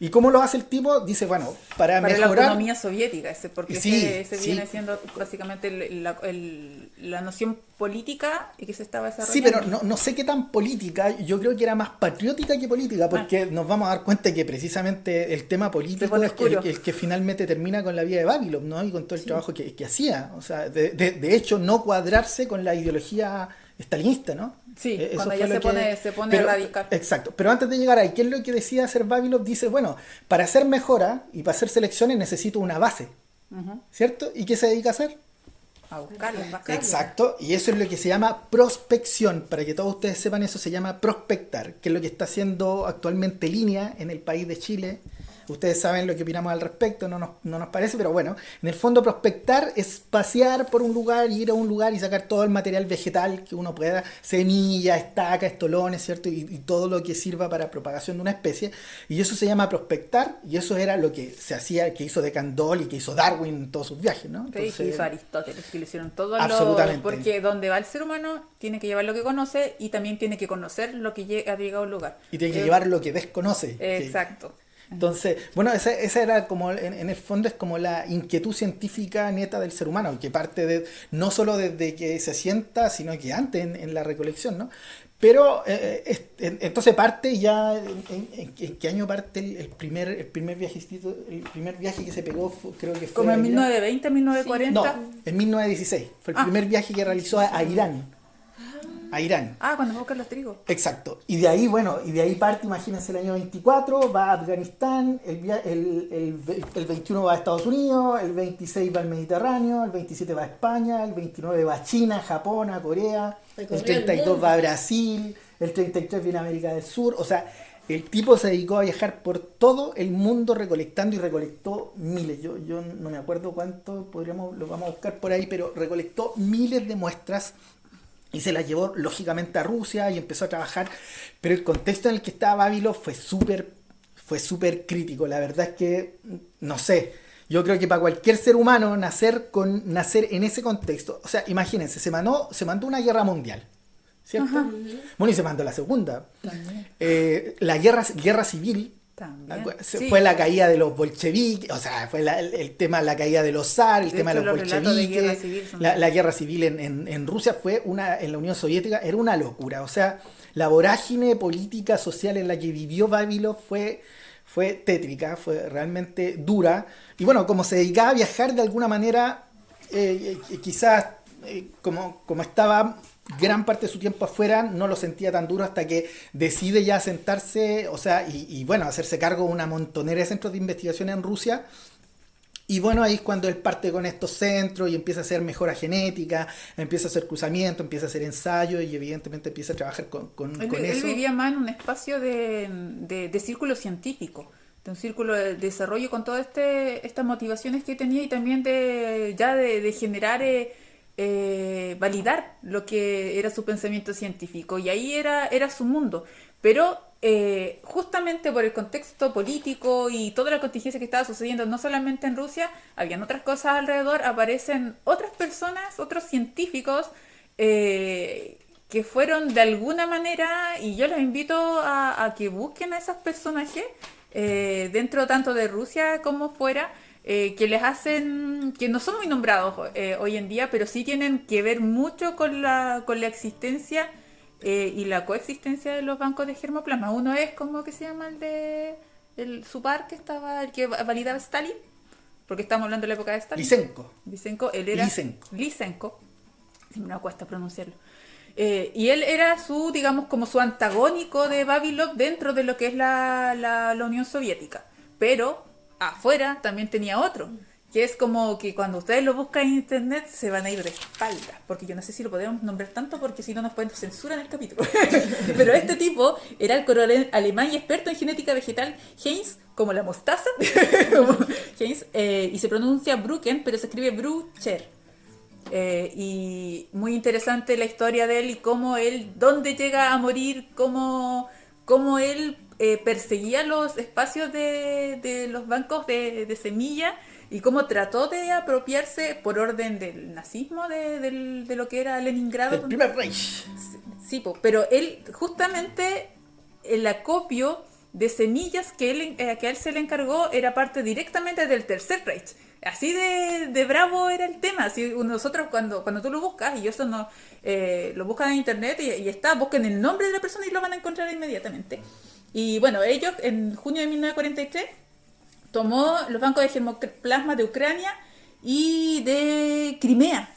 ¿Y cómo lo hace el tipo? Dice, bueno, para mejorar... la autonomía soviética, porque sí, ese viene siendo básicamente la noción política y que se estaba desarrollando. Sí, pero no sé qué tan política, yo creo que era más patriótica que política, porque nos vamos a dar cuenta que precisamente el tema político es el que finalmente termina con la vida de Vavilov, ¿no? Y con todo el trabajo que hacía. O sea, de hecho, no cuadrarse con la ideología stalinista, ¿no? Sí, cuando ya se pone radical. Exacto. Pero antes de llegar ahí, ¿qué es lo que decía hacer Vavilov? Dice, bueno, para hacer mejora y para hacer selecciones necesito una base, ¿cierto? ¿Y qué se dedica a hacer? A buscarlo. Exacto, y eso es lo que se llama prospección. Para que todos ustedes sepan, eso se llama prospectar, que es lo que está haciendo actualmente Línea en el país de Chile. Ustedes saben lo que opinamos al respecto, no nos parece, pero bueno, en el fondo prospectar es pasear por un lugar, ir a un lugar y sacar todo el material vegetal que uno pueda, semillas, estacas, estolones, ¿cierto? Y todo lo que sirva para propagación de una especie, y eso se llama prospectar, y eso era lo que se hacía, que hizo de Candolle y que hizo Darwin en todos sus viajes, ¿no? Entonces, que hizo Aristóteles, que le hicieron todo absolutamente. Porque donde va el ser humano tiene que llevar lo que conoce y también tiene que conocer lo que ha llegado a un lugar. Y tiene que llevar lo que desconoce. Exacto. Entonces, bueno, esa era como, en el fondo es como la inquietud científica neta del ser humano, que parte no solo desde que se sienta, sino que antes en la recolección, ¿no? Pero entonces parte ya, ¿en qué año parte el primer viajecito? El primer viaje que se pegó creo que fue... ¿Como en 1920, 1940? No, en 1916. Fue el primer viaje que realizó a Irán. A Irán. Cuando buscan los trigos. Exacto. Y de ahí, parte, imagínense, el año 24, va a Afganistán, el 21 va a Estados Unidos, el 26 va al Mediterráneo, el 27 va a España, el 29 va a China, Japón, a Corea, el 32 va a Brasil, el 33 viene a América del Sur. O sea, el tipo se dedicó a viajar por todo el mundo recolectando y recolectó miles. Yo no me acuerdo cuánto, lo vamos a buscar por ahí, pero recolectó miles de muestras. Y se la llevó lógicamente a Rusia y empezó a trabajar, pero el contexto en el que estaba Vavilov fue súper crítico. La verdad es que, no sé, yo creo que para cualquier ser humano nacer en ese contexto, o sea, imagínense, se mandó una guerra mundial, ¿cierto? Bueno, y se mandó la segunda. La guerra civil. Fue la caída de los bolcheviques, o sea, fue el tema de la caída de los zar, el tema de los bolcheviques, la guerra civil en Rusia fue en la Unión Soviética, era una locura. O sea, la vorágine política, social en la que vivió Vavilov fue tétrica, fue realmente dura. Y bueno, como se dedicaba a viajar de alguna manera, quizás como estaba gran parte de su tiempo afuera, no lo sentía tan duro hasta que decide ya sentarse, o sea, y bueno, hacerse cargo de una montonera de centros de investigación en Rusia. Y bueno, ahí es cuando él parte con estos centros y empieza a hacer mejora genética, empieza a hacer cruzamiento, empieza a hacer ensayos y evidentemente empieza a trabajar con eso. Él vivía más en un espacio de círculo científico, de un círculo de desarrollo con todas estas motivaciones que tenía y también de generar validar lo que era su pensamiento científico y ahí era su mundo. Pero justamente por el contexto político y toda la contingencia que estaba sucediendo, no solamente en Rusia, habían otras cosas alrededor, aparecen otras personas, otros científicos que fueron de alguna manera, y yo los invito a que busquen a esos personajes dentro tanto de Rusia como fuera, que les hacen, que no son muy nombrados hoy en día, pero sí tienen que ver mucho con la existencia y la coexistencia de los bancos de germoplasma. Uno es, ¿cómo que se llama su par que estaba, el que validaba Stalin? Porque estamos hablando de la época de Stalin. Lysenko. Él era Lysenko. Siempre me cuesta pronunciarlo. Y él era digamos, como su antagónico de Vavilov dentro de lo que es la Unión Soviética. Pero afuera también tenía otro, que es como que cuando ustedes lo buscan en internet se van a ir de espaldas, porque yo no sé si lo podemos nombrar tanto porque si no nos pueden censurar en el capítulo. Pero este tipo era el coronel alemán y experto en genética vegetal Heinz, como la mostaza, Heinz, y se pronuncia Brucken, pero se escribe Brucher. Y muy interesante la historia de él y cómo él, dónde llega a morir, cómo él perseguía los espacios de los bancos de semilla y cómo trató de apropiarse por orden del nazismo de lo que era Leningrado. El primer Reich. Sí, pero él justamente el acopio de semillas que a él se le encargó era parte directamente del Tercer Reich. Así de bravo era el tema. Así, nosotros cuando tú lo buscas, y eso no lo buscan en internet y está, busquen el nombre de la persona y lo van a encontrar inmediatamente. Y bueno, ellos en junio de 1943 tomó los bancos de germoplasma de Ucrania y de Crimea.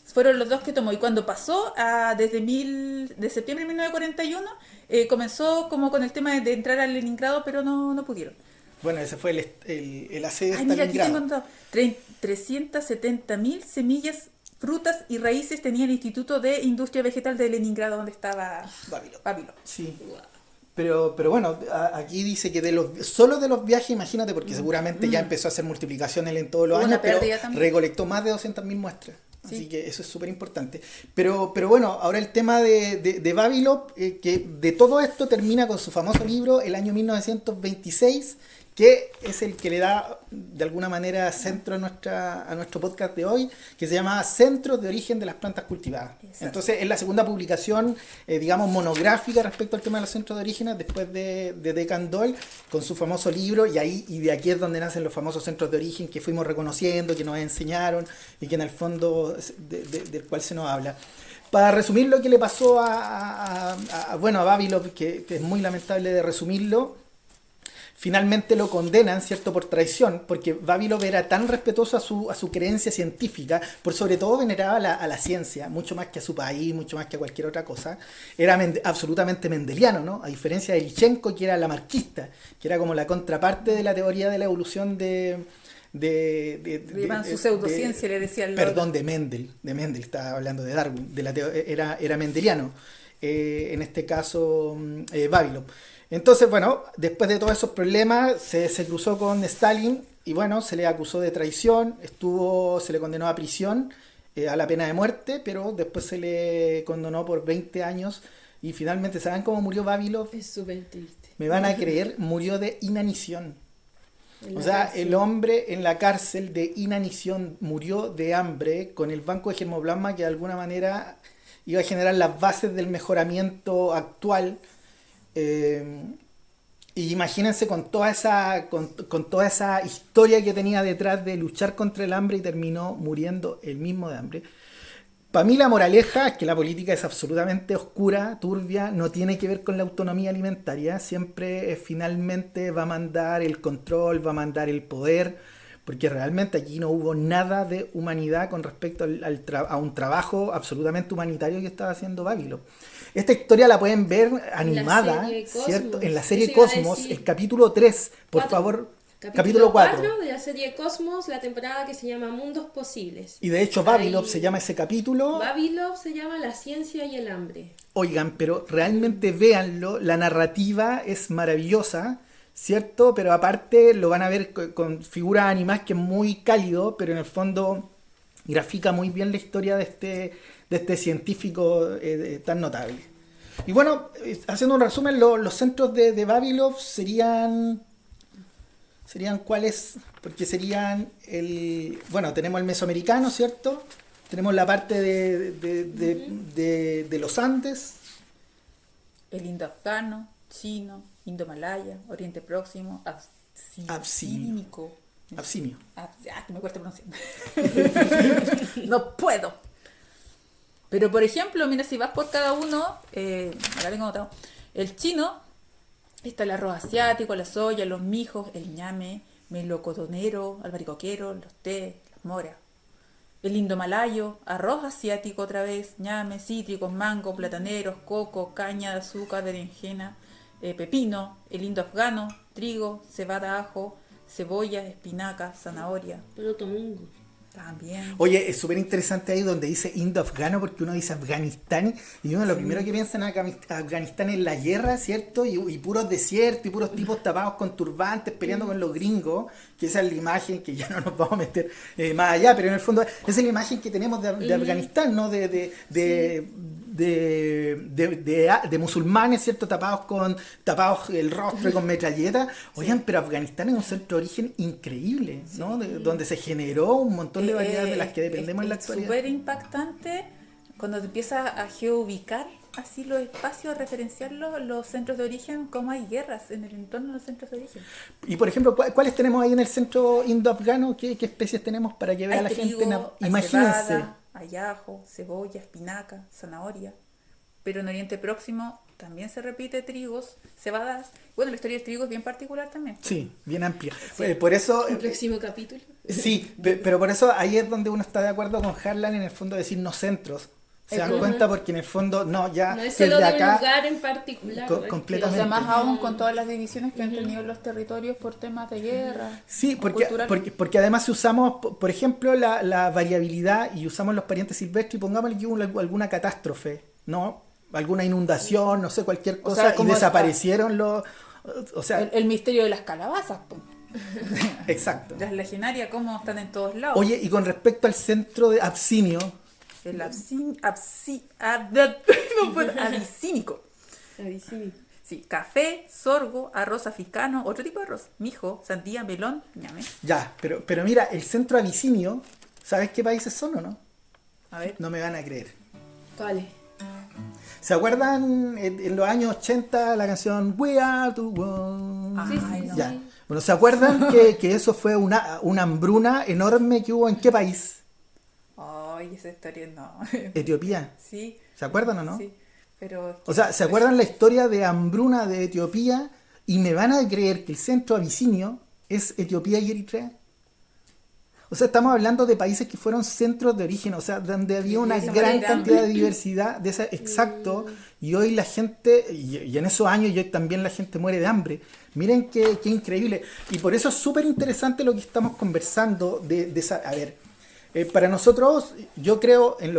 Fueron los dos que tomó. Y cuando pasó de septiembre de 1941, comenzó como con el tema de entrar a Leningrado, pero no pudieron. Bueno, ese fue el asedio de Mira, aquí Stalingrado. tengo 370.000 semillas, frutas y raíces tenía el Instituto de Industria Vegetal de Leningrado, donde estaba Vavilov. Sí. Pero bueno, aquí dice que solo de los viajes, imagínate, porque seguramente ya empezó a hacer multiplicaciones en todos los Hubo años, una pero pérdida también. recolectó más de 200.000 muestras. Sí. Así que eso es súper importante. Pero bueno, ahora el tema de Vavilov, que de todo esto termina con su famoso libro, el año 1926, que es el que le da de alguna manera centro a nuestro podcast de hoy, que se llama Centros de Origen de las Plantas Cultivadas. Exacto. Entonces es la segunda publicación, digamos, monográfica respecto al tema de los centros de orígenes, después de Deccan Doyle, con su famoso libro, y de aquí es donde nacen los famosos centros de origen que fuimos reconociendo, que nos enseñaron y que en el fondo del cual se nos habla. Para resumir lo que le pasó a Vavilov, que es muy lamentable de resumirlo, finalmente lo condenan, ¿cierto?, por traición, porque Vavilov era tan respetuoso a su creencia científica, por sobre todo veneraba a la ciencia, mucho más que a su país, mucho más que a cualquier otra cosa. Era absolutamente mendeliano, ¿no? A diferencia de Lysenko, que era lamarquista, que era como la contraparte de la teoría de la evolución de su pseudociencia, le decía el perdón, de Mendel, estaba hablando de Darwin, era mendeliano, en este caso Vavilov. Entonces, bueno, después de todos esos problemas, se cruzó con Stalin y bueno, se le acusó de traición, se le condenó a prisión, a la pena de muerte, pero después se le condenó por 20 años y finalmente, ¿saben cómo murió Vavilov? Es súper triste. Me van a creer, murió de inanición. En O la sea, cárcel. el hombre en la cárcel de inanición murió de hambre con el banco de germoplasma que de alguna manera iba a generar las bases del mejoramiento actual. Y imagínense con toda esa historia que tenía detrás de luchar contra el hambre y terminó muriendo él mismo de hambre. Para mí la moraleja es que la política es absolutamente oscura, turbia, no tiene que ver con la autonomía alimentaria, siempre finalmente va a mandar el control, va a mandar el poder, porque realmente aquí no hubo nada de humanidad con respecto a un trabajo absolutamente humanitario que estaba haciendo Vavilov. Esta historia la pueden ver animada, ¿cierto? En la serie Cosmos, el capítulo 3, por favor, capítulo 4. De la serie Cosmos, la temporada que se llama Mundos Posibles. Y de hecho Vavilov se llama ese capítulo. Vavilov se llama La Ciencia y el Hambre. Oigan, pero realmente véanlo, la narrativa es maravillosa, ¿cierto? Pero aparte lo van a ver con figuras animadas que es muy cálido, pero en el fondo grafica muy bien la historia de este científico tan notable. Y bueno, haciendo un resumen, los centros de Vavilov serían ¿cuáles? Porque serían bueno, tenemos el mesoamericano, ¿cierto? Tenemos la parte de los Andes. El indoafgano, chino, indomalaya, Oriente Próximo, absínico. Absinio. Que me cuesta pronunciar. No puedo. Pero por ejemplo, mira, si vas por cada uno, acá tengo anotado. El chino, está el arroz asiático, la soya, los mijos, el ñame, melocotonero, albaricoquero, los té, las moras. El indomalayo, arroz asiático otra vez, ñame, cítricos, mango, plataneros, coco, caña de azúcar, berenjena, pepino. El indoafgano, trigo, cebada, ajo, cebolla, espinaca, zanahoria. Protomungo. También. Oye, es súper interesante ahí donde dice indo-afgano, porque uno dice Afganistán y uno lo primero que piensa en Afganistán es la guerra, ¿cierto? Y puros desiertos y puros tipos tapados con turbantes peleando con los gringos, que esa es la imagen que ya no nos vamos a meter más allá, pero en el fondo esa es la imagen que tenemos de Afganistán, ¿no? De musulmanes, ¿cierto? Tapados el rostro con metralletas. Oigan, pero Afganistán es un centro de origen increíble, ¿no? Donde se generó un montón de variedades de las que dependemos en la actualidad. Es súper impactante cuando te empiezas a geoubicar así los espacios, a referenciarlos, los centros de origen, cómo hay guerras en el entorno de los centros de origen. Y por ejemplo, ¿cuáles tenemos ahí en el centro indo-afgano? ¿Qué especies tenemos para que vea Hay la trigo, gente? hay Imagínense. cebada, hay ajo, cebolla, espinaca, zanahoria. Pero en Oriente Próximo también se repite trigos, cebadas. Bueno, la historia del trigo es bien particular también. Sí, bien amplia. Sí. Por eso... El próximo capítulo. Sí, pero por eso ahí es donde uno está de acuerdo con Harlan en el fondo decir no centros. ¿Se dan cuenta? Porque en el fondo, no, ya... No es que solo de de un acá, lugar en particular. ¿no? completamente. O sea, más aún con todas las divisiones que han tenido los territorios por temas de guerra. Sí, o porque además si usamos, por ejemplo, la variabilidad y usamos los parientes silvestres y pongámosle que hubo alguna catástrofe, ¿no? Alguna inundación, no sé, cualquier cosa, sea, y como desaparecieron los... O sea, el misterio de las calabazas, po. exacto. Las legendarias, cómo están en todos lados. Oye, y con respecto al centro de Absinio, El abisínico. Sí, café, sorgo, arroz africano, otro tipo de arroz, mijo, sandía, melón, ñame. ya, pero mira, el centro Abisinio, ¿sabes qué países son o no? A ver. No me van a creer. ¿Cuáles? ¿Se acuerdan en los años 80 la canción We Are the World? Ay, no. Ya. Bueno, ¿se acuerdan que eso fue una hambruna enorme que hubo en qué país? Ay, esa historia no. Etiopía. Sí. ¿Se acuerdan o no? Sí, pero... O sea, ¿se acuerdan la historia de hambruna de Etiopía? Y me van a creer que el centro abisinio es Etiopía y Eritrea. O sea, estamos hablando de países que fueron centros de origen, o sea, donde había una esa gran manera. cantidad de diversidad, exacto, y hoy la gente, y en esos años y hoy también la gente muere de hambre. Miren qué increíble. Y por eso es súper interesante lo que estamos conversando de esa... A ver, para nosotros, yo creo, en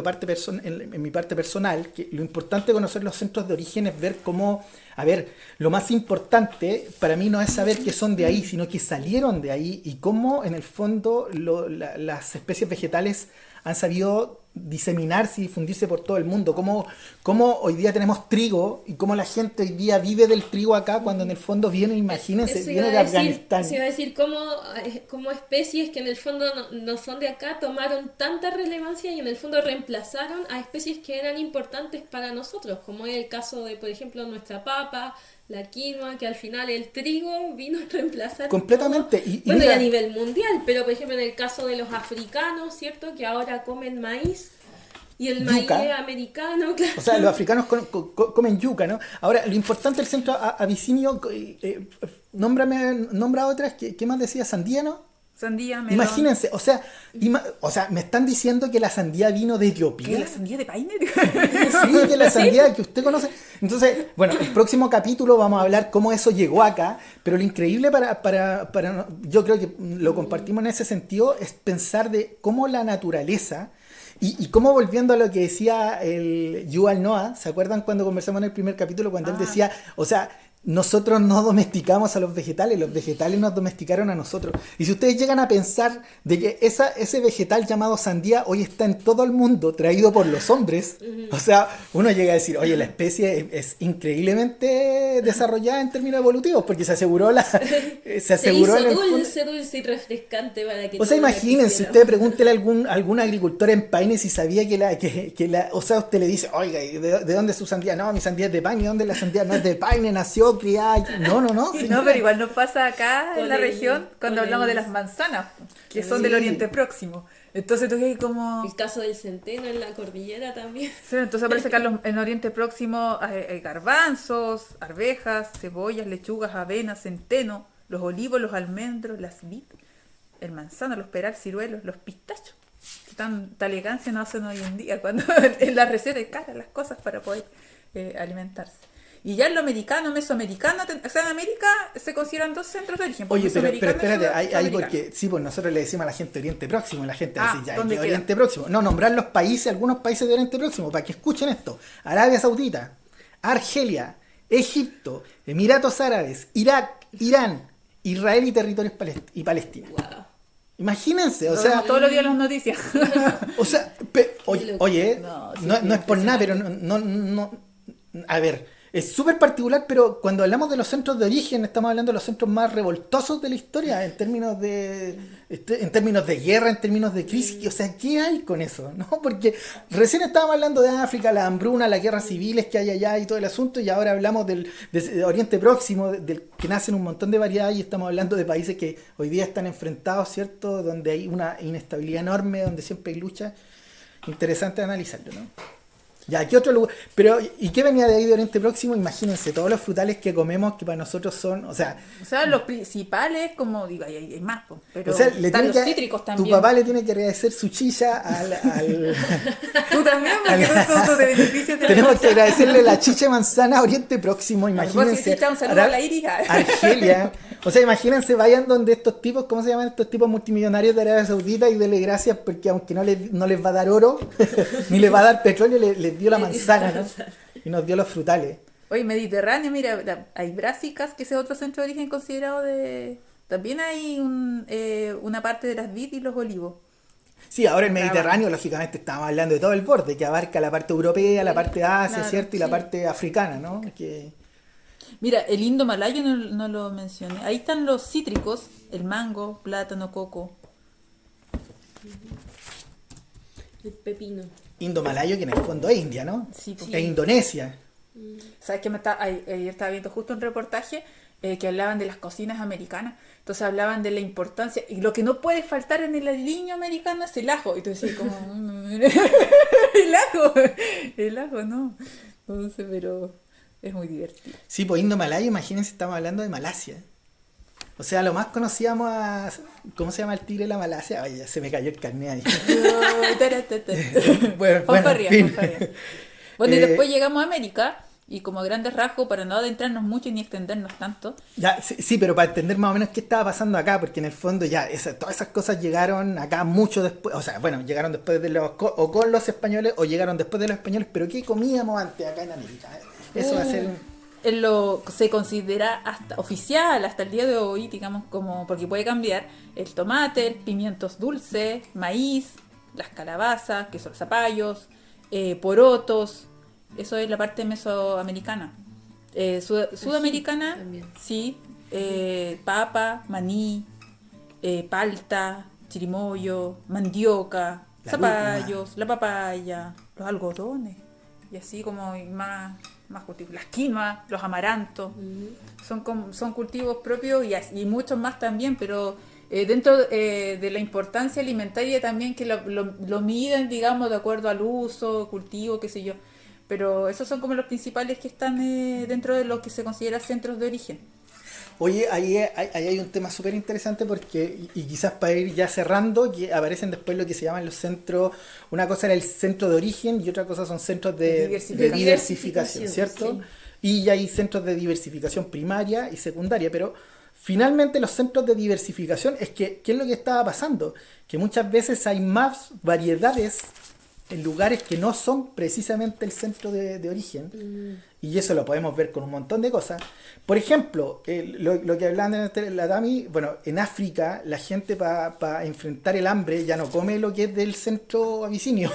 mi parte personal, que lo importante de conocer los centros de origen es ver cómo... A ver, lo más importante para mí no es saber que son de ahí, sino que salieron de ahí y cómo en el fondo las especies vegetales han sabido diseminarse y difundirse por todo el mundo. Cómo hoy día tenemos trigo y cómo la gente hoy día vive del trigo acá cuando en el fondo viene, imagínense, Eso viene de iba a decir, Afganistán. eso iba a decir cómo especies que en el fondo no son de acá tomaron tanta relevancia y en el fondo reemplazaron a especies que eran importantes para nosotros, como es el caso de, por ejemplo, nuestra papa, la quinoa, que al final el trigo vino a reemplazar Completamente. todo. Y Bueno, y mira, a nivel mundial, pero por ejemplo en el caso de los africanos, ¿cierto? Que ahora comen maíz y el maíz Yuca. es americano, claro. o sea, los africanos comen yuca, ¿no? Ahora, lo importante del centro abisinio, nombra otras, ¿qué más decía? ¿Sandía, no? Sandía, melón. Imagínense, o sea, me están diciendo que la sandía vino de ¿Qué Etiopía. es la sandía de Paine? Sí, que la sandía que usted conoce. Entonces, bueno, el próximo capítulo vamos a hablar cómo eso llegó acá, pero lo increíble yo creo que lo compartimos en ese sentido, es pensar de cómo la naturaleza y cómo, volviendo a lo que decía el Yuval Noah, ¿se acuerdan cuando conversamos en el primer capítulo? Cuando él decía, o sea, nosotros no domesticamos a los vegetales nos domesticaron a nosotros. Y si ustedes llegan a pensar de que ese vegetal llamado sandía hoy está en todo el mundo, traído por los hombres, o sea, uno llega a decir, oye, la especie es increíblemente desarrollada en términos evolutivos, porque se aseguró se hizo dulce y refrescante para que o sea, todos la imagínense, quisieran. usted pregúntele a algún agricultor en Paine si sabía o sea, usted le dice, oiga, ¿de dónde es su sandía? No, mi sandía es de Paine. ¿Dónde es la sandía? No es de Paine, nació, criada. No, Sí, señora. no, pero igual nos pasa acá Con en la el- región cuando con hablamos el- de las manzanas, que son Sí. del Oriente Próximo. Entonces tú quedas como... El caso del centeno en la cordillera también. Sí, entonces aparece acá en Oriente Próximo hay garbanzos, arvejas, cebollas, lechugas, avenas, centeno, los olivos, los almendros, las vid, el manzano, los peral, ciruelos, los pistachos. Que tanta elegancia nos hacen hoy en día cuando en la receta es cara las cosas para poder alimentarse. Y ya en lo americano, mesoamericano, o sea, en América se consideran dos centros de origen. Oye, pero mesoamericano y espérate, ahí sudamericano. porque, sí, pues nosotros le decimos a la gente Oriente Próximo, y la gente Ah, dice, ya, ¿dónde ¿qué queda? Oriente Próximo? No, nombrar los países, algunos países de Oriente Próximo, para que escuchen esto. Arabia Saudita, Argelia, Egipto, Emiratos Árabes, Irak, Irán, Israel y territorios y Palestina. Wow. Imagínense, o Lo sea, vemos todos los días en las noticias. o sea, oye, No, sí, no es por nada, pero a ver, es súper particular, pero cuando hablamos de los centros de origen, estamos hablando de los centros más revoltosos de la historia, en términos de guerra, en términos de crisis, o sea, ¿qué hay con eso? ¿No? Porque recién estábamos hablando de África, la hambruna, las guerras civiles que hay allá y todo el asunto, y ahora hablamos de Oriente Próximo, del que nacen un montón de variedades, y estamos hablando de países que hoy día están enfrentados, ¿cierto? Donde hay una inestabilidad enorme, donde siempre hay lucha. Interesante analizarlo, ¿no? Ya, ¿qué otro lugar? Pero, ¿y qué venía de ahí de Oriente Próximo? Imagínense, todos los frutales que comemos que para nosotros son, o sea, O sea, los principales, como digo, hay más, po, pero o sea, le están tiene los que, cítricos tu también. papá le tiene que agradecer su chicha Tú también, porque tú te beneficias de tenemos que agradecerle la chicha de manzana a Oriente Próximo, imagínense. Un saludo a la Iris. Argelia. O sea, imagínense, vayan donde estos tipos, ¿cómo se llaman estos tipos multimillonarios de Arabia Saudita y dele gracias porque aunque no les va a dar oro, ni les va a dar petróleo, les dio la manzana, ¿no? Y nos dio los frutales. Oye, Mediterráneo, mira, hay brásicas, que ese es otro centro de origen considerado de... También hay una parte de las vid y los olivos. Sí, ahora el Mediterráneo, lógicamente, estamos hablando de todo el borde, que abarca la parte europea, la parte de Asia, Claro, ¿cierto? Y la sí. parte africana, ¿no? Mira, el indo malayo no lo mencioné. Ahí están los cítricos, el mango, plátano, coco. El pepino. Indo-Malayo, que en el fondo es India, ¿no? Sí, pues. E Indonesia. ¿Sabes qué? Ayer estaba viendo justo un reportaje que hablaban de las cocinas americanas. Entonces hablaban de la importancia. Y lo que no puede faltar en el aliño americano es el ajo. Y tú decís, como. El ajo, no. Entonces, pero es muy divertido. Sí, pues Indo-Malayo, imagínense, estamos hablando de Malasia. O sea, lo más conocíamos a... ¿Cómo se llama el tigre de la Malasia? Ay, ya se me cayó el carnet ahí. Bueno, Fanfarria, en fin. fanfarria. Bueno, y después llegamos a América. Y como a grandes rasgos, para no adentrarnos mucho ni extendernos tanto, Ya, sí, pero para entender más o menos qué estaba pasando acá, porque en el fondo ya todas esas cosas llegaron acá mucho después, o sea, bueno, llegaron después de o con los españoles o llegaron después de los españoles, pero ¿qué comíamos antes acá en América? Eso va a ser... se considera hasta oficial hasta el día de hoy, digamos, como porque puede cambiar, el tomate, el pimientos dulces, maíz, las calabazas, que son los zapallos, porotos. Eso es la parte mesoamericana. Sudamericana, también. sí, papa, maní, palta, chirimoyo, mandioca, La zapallos, la papaya, los algodones, y así como más cultivos, las quinoas, los amarantos, son cultivos propios y muchos más también, pero dentro de la importancia alimentaria también que lo miden, digamos, de acuerdo al uso, cultivo, qué sé yo. Pero esos son como los principales que están dentro de lo que se considera centros de origen. Oye, ahí hay un tema súper interesante porque, y quizás para ir ya cerrando, que aparecen después lo que se llaman los centros, una cosa era el centro de origen y otra cosa son centros de diversificación, ¿cierto? Sí. Y hay centros de diversificación primaria y secundaria, pero finalmente los centros de diversificación ¿qué es lo que estaba pasando? Que muchas veces hay más variedades en lugares que no son precisamente el centro de origen. Y eso lo podemos ver con un montón de cosas. Por ejemplo, lo que hablaban en la Tami, bueno, en África la gente para enfrentar el hambre ya no come lo que es del centro abisinio,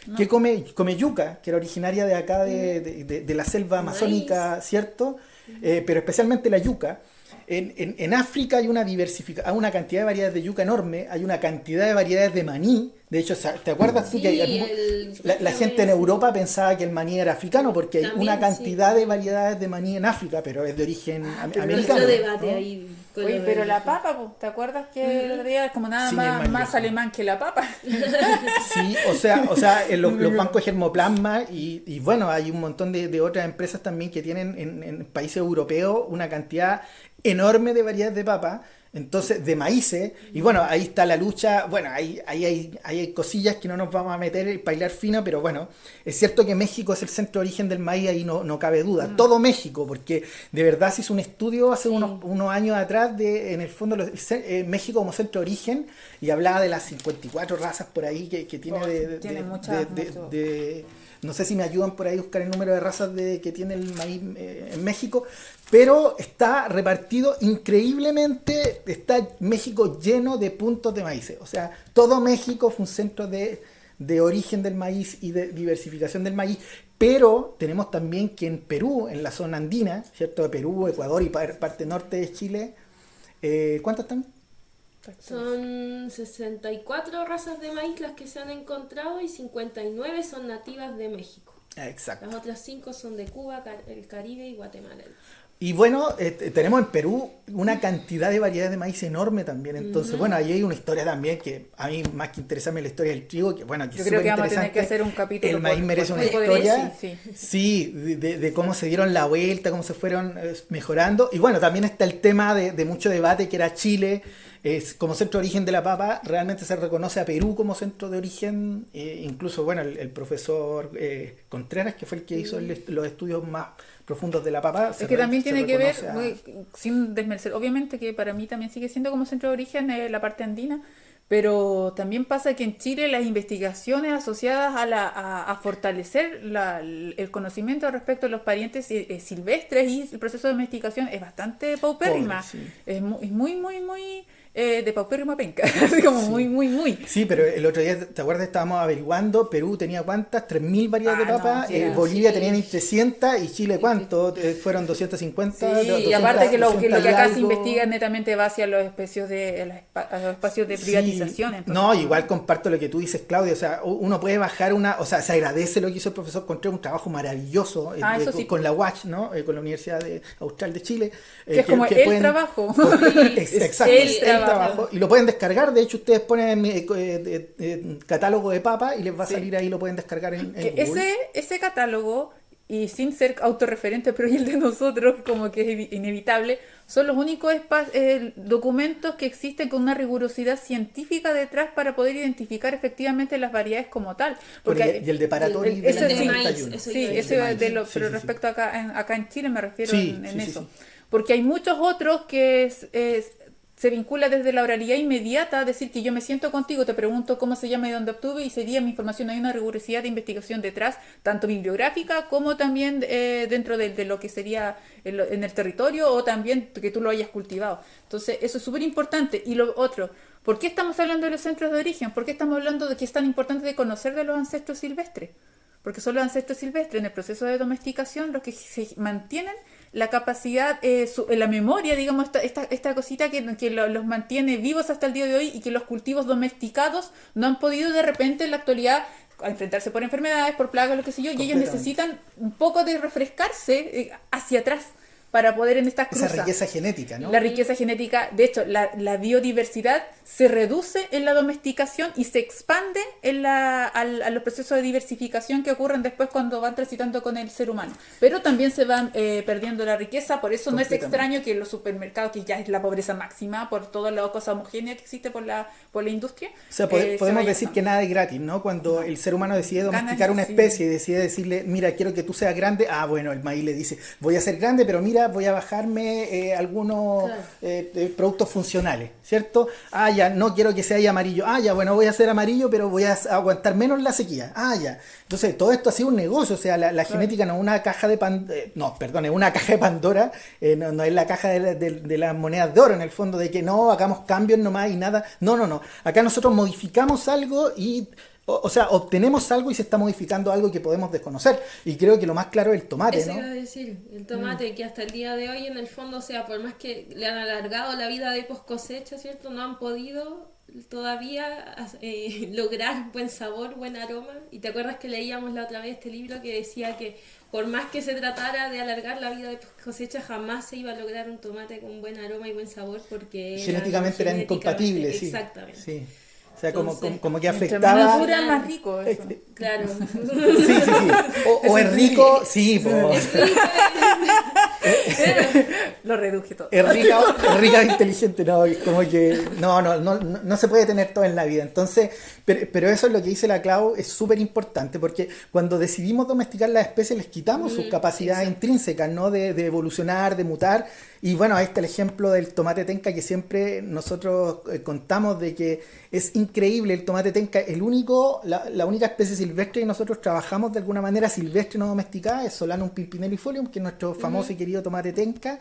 No. que come yuca, que era originaria de acá de la selva amazónica, ¿cierto? Pero especialmente la yuca. En África hay hay una cantidad de variedades de yuca enorme, hay una cantidad de variedades de maní. De hecho, ¿te acuerdas tú Sí, que la gente en Europa pensaba que el maní era africano porque hay También, una cantidad de variedades de maní en África, pero es de origen americano? Nuestro debate ¿no? ahí. con Oye, lo pero del- la papa, po, ¿te acuerdas que el otro día es como nada Sin ir más, más más lejos. alemán que la papa? Sí, o sea los bancos de germoplasma y bueno, hay un montón de otras empresas también que tienen en países europeos una cantidad enorme de variedades de papa, entonces de maíces, y bueno, ahí está la lucha, bueno, ahí hay cosillas que no nos vamos a meter para hilar fino, pero bueno, es cierto que México es el centro de origen del maíz, ahí no cabe duda, todo México, porque de verdad se hizo un estudio hace unos años atrás en el fondo México como centro de origen, y hablaba de las 54 razas por ahí que tiene Tiene muchas, mucho. no sé si me ayudan por ahí a buscar el número de razas que tiene el maíz en México, pero está repartido increíblemente, está México lleno de puntos de maíz. O sea, todo México fue un centro de origen del maíz y de diversificación del maíz, pero tenemos también que en Perú, en la zona andina, ¿cierto? De Perú, Ecuador y parte norte de Chile, ¿cuántas están? Son 64 razas de maíz las que se han encontrado y 59 son nativas de México. Exacto. Las otras 5 son de Cuba, el Caribe y Guatemala. Y bueno, tenemos en Perú una cantidad de variedades de maíz enorme también. Entonces, bueno, ahí hay una historia también que a mí, más que interesarme la historia del trigo, que bueno, que Yo es creo que súper vamos a tener interesante. que hacer un capítulo El maíz por- merece por una tipo de historia. maíz, sí. Sí, de cómo se dieron la vuelta, cómo se fueron mejorando. Y bueno, también está el tema de mucho debate que era Chile. Como centro de origen de la papa, realmente se reconoce a Perú como centro de origen, incluso, bueno, el profesor Contreras, que fue el que hizo los estudios más profundos de la papa. Es que también tiene que ver, reconoce sin desmerecer, obviamente que para mí también sigue siendo como centro de origen la parte andina, pero también pasa que en Chile las investigaciones asociadas a fortalecer el conocimiento respecto a los parientes silvestres y el proceso de domesticación es bastante paupérrima. Pobre, sí. Es muy de paupérrima penca, así como Sí. muy. Sí, pero el otro día, ¿te acuerdas? Estábamos averiguando, Perú tenía ¿cuántas? 3.000 variedades de Ah, papa, no, sí, Bolivia sí. tenía 300 y Chile ¿cuánto? Fueron 250. Sí, y 200, aparte que lo que 200 y acá se algo. investiga netamente va hacia los espacios a los espacios de privatización. Sí, entonces, no, igual comparto lo que tú dices, Claudia. O sea, uno puede bajar o sea, se agradece lo que hizo el profesor Contreras, un trabajo maravilloso Eso sí. con la UACH, ¿no? Con la Universidad Austral de Chile. Que es como el trabajo. Exacto, el es trabajo. Y lo pueden descargar. De hecho, ustedes ponen catálogo de papa y les va a Sí. salir ahí, lo pueden descargar en Que Google. ese catálogo, y sin ser autorreferente, pero y el de nosotros, como que es inevitable, son los únicos documentos que existen con una rigurosidad científica detrás para poder identificar efectivamente las variedades como tal. Porque Y el de Paratori el- del eso año sí, 91. eso sí, iba a ese decir. de lo, Sí, pero sí, sí. respecto acá en Chile me refiero Sí, en sí, sí, eso. sí. Porque hay muchos otros que se vincula desde la oralidad inmediata, a decir que yo me siento contigo, te pregunto cómo se llama y dónde obtuve y sería mi información. Hay una rigurosidad de investigación detrás, tanto bibliográfica como también dentro de lo que sería en el territorio o también que tú lo hayas cultivado. Entonces, eso es súper importante. Y lo otro, ¿por qué estamos hablando de los centros de origen? ¿Por qué estamos hablando de que es tan importante de conocer de los ancestros silvestres? Porque son los ancestros silvestres en el proceso de domesticación los que se mantienen la capacidad, la memoria, digamos, esta cosita que los mantiene vivos hasta el día de hoy y que los cultivos domesticados no han podido de repente en la actualidad a enfrentarse por enfermedades, por plagas, lo que sé yo, y ellos Completamente. necesitan un poco de refrescarse hacia atrás para poder en estas Esa cruzas. riqueza genética, ¿no? La riqueza genética, de hecho, la biodiversidad se reduce en la domesticación y se expande a los procesos de diversificación que ocurren después cuando van transitando con el ser humano. Pero también se van perdiendo la riqueza, por eso no es Completamente. extraño que en los supermercados, que ya es la pobreza máxima por toda la cosa homogénea que existe por la industria. O sea, se podemos vaya decir pasando. que nada es gratis, ¿no? Cuando el ser humano decide domesticar Ganas, una sí. especie y decide decirle, mira, quiero que tú seas grande, bueno, el maíz le dice, voy a ser grande, pero mira, días voy a bajarme algunos productos funcionales, ¿cierto? Ah, ya, no quiero que sea ahí amarillo. Ah, ya, bueno, voy a hacer amarillo, pero voy a aguantar menos la sequía. Ah, ya. Entonces, todo esto ha sido un negocio, o sea, la genética no es una caja de es una caja de Pandora, no es la caja de las monedas de oro, en el fondo, de que no, hagamos cambios nomás y nada. No, no, no. Acá nosotros modificamos algo y... O sea, obtenemos algo y se está modificando algo que podemos desconocer. Y creo que lo más claro es el tomate, Eso ¿no? iba a decir, el tomate que hasta el día de hoy en el fondo, o sea, por más que le han alargado la vida de post cosecha, ¿cierto? No han podido todavía lograr buen sabor, buen aroma. Y te acuerdas que leíamos la otra vez este libro que decía que por más que se tratara de alargar la vida de post cosecha, jamás se iba a lograr un tomate con buen aroma y buen sabor porque Genéticamente eran incompatibles, sí. Exactamente. Sí. O sea, Entonces, como que Mientras afectaba... menos dura, más rico eso. Claro. Sí, sí, sí. O es rico, sí, pues. Lo reduje todo. Es rica e inteligente, no, es como que no se puede tener todo en la vida. Entonces, pero eso es lo que dice la Clau, es súper importante, porque cuando decidimos domesticar las especies les quitamos sus capacidades intrínsecas, ¿no? De evolucionar, de mutar. Y bueno, ahí está el ejemplo del tomate tenca que siempre nosotros contamos de que es increíble el tomate tenca, la única especie silvestre que nosotros trabajamos de alguna manera silvestre no domesticada es Solanum pimpinellifolium, que es nuestro famoso y querido tomate tenca,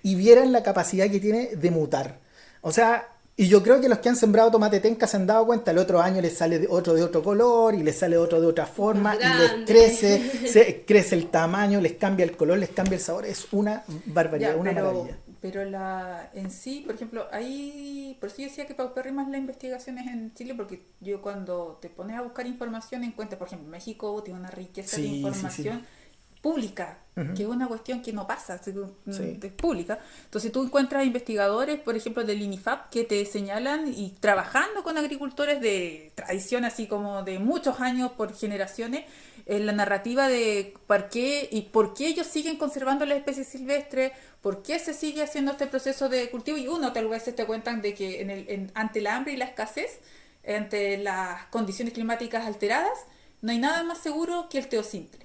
y vieran la capacidad que tiene de mutar. O sea, y yo creo que los que han sembrado tomate tenca se han dado cuenta, el otro año les sale otro de otro color, y les sale otro de otra forma, y les crece el tamaño, les cambia el color, les cambia el sabor, es una barbaridad, una maravilla. Pero en sí, por ejemplo, por eso yo decía que paupérrimas las investigaciones en Chile, porque yo cuando te pones a buscar información encuentras, por ejemplo, México tiene una riqueza de información pública, que es una cuestión que no pasa, es pública. Entonces tú encuentras investigadores, por ejemplo, del INIFAP, que te señalan y trabajando con agricultores de tradición, así como de muchos años por generaciones, en la narrativa de por qué ellos siguen conservando las especies silvestres, por qué se sigue haciendo este proceso de cultivo, y tal vez te cuentan de que ante el hambre y la escasez, ante las condiciones climáticas alteradas, no hay nada más seguro que el teocintle.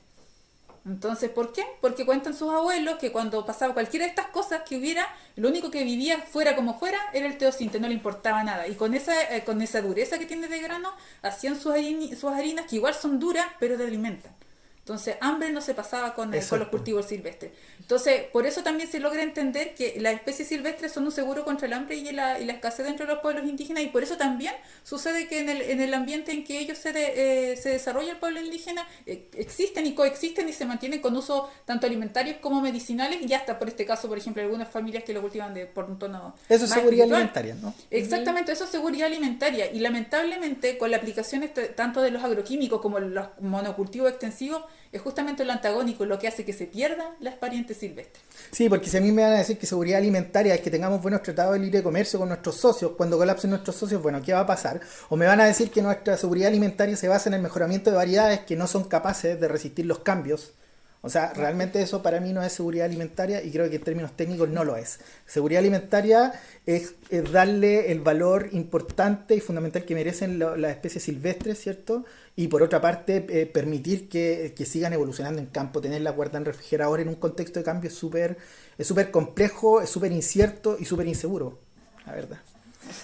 Entonces, ¿por qué? Porque cuentan sus abuelos que cuando pasaba cualquiera de estas cosas que hubiera, lo único que vivía fuera como fuera era el teocintle, no le importaba nada. Y con esa dureza que tiene de grano, hacían sus harinas que igual son duras, pero te alimentan. Entonces, hambre no se pasaba con los cultivos silvestres. Entonces, por eso también se logra entender que las especies silvestres son un seguro contra el hambre y la escasez dentro de los pueblos indígenas, y por eso también sucede que en el ambiente en que ellos se desarrolla el pueblo indígena, existen y coexisten y se mantienen con usos tanto alimentarios como medicinales, y hasta por este caso, por ejemplo, algunas familias que lo cultivan por un tono eso es seguridad espiritual. Alimentaria, ¿no? Exactamente, eso es seguridad alimentaria, y lamentablemente con la aplicación tanto de los agroquímicos como los monocultivos extensivos, es justamente lo antagónico, lo que hace que se pierdan las parientes silvestres. Sí, porque si a mí me van a decir que seguridad alimentaria es que tengamos buenos tratados de libre comercio con nuestros socios, cuando colapsen nuestros socios, bueno, ¿qué va a pasar? O me van a decir que nuestra seguridad alimentaria se basa en el mejoramiento de variedades que no son capaces de resistir los cambios. O sea, realmente eso para mí no es seguridad alimentaria, y creo que en términos técnicos no lo es. Seguridad alimentaria es darle el valor importante y fundamental que merecen las especies silvestres, ¿cierto? Y por otra parte, permitir que sigan evolucionando en campo. Tenerla guardada en refrigerador en un contexto de cambio es súper complejo, es súper incierto y súper inseguro, la verdad.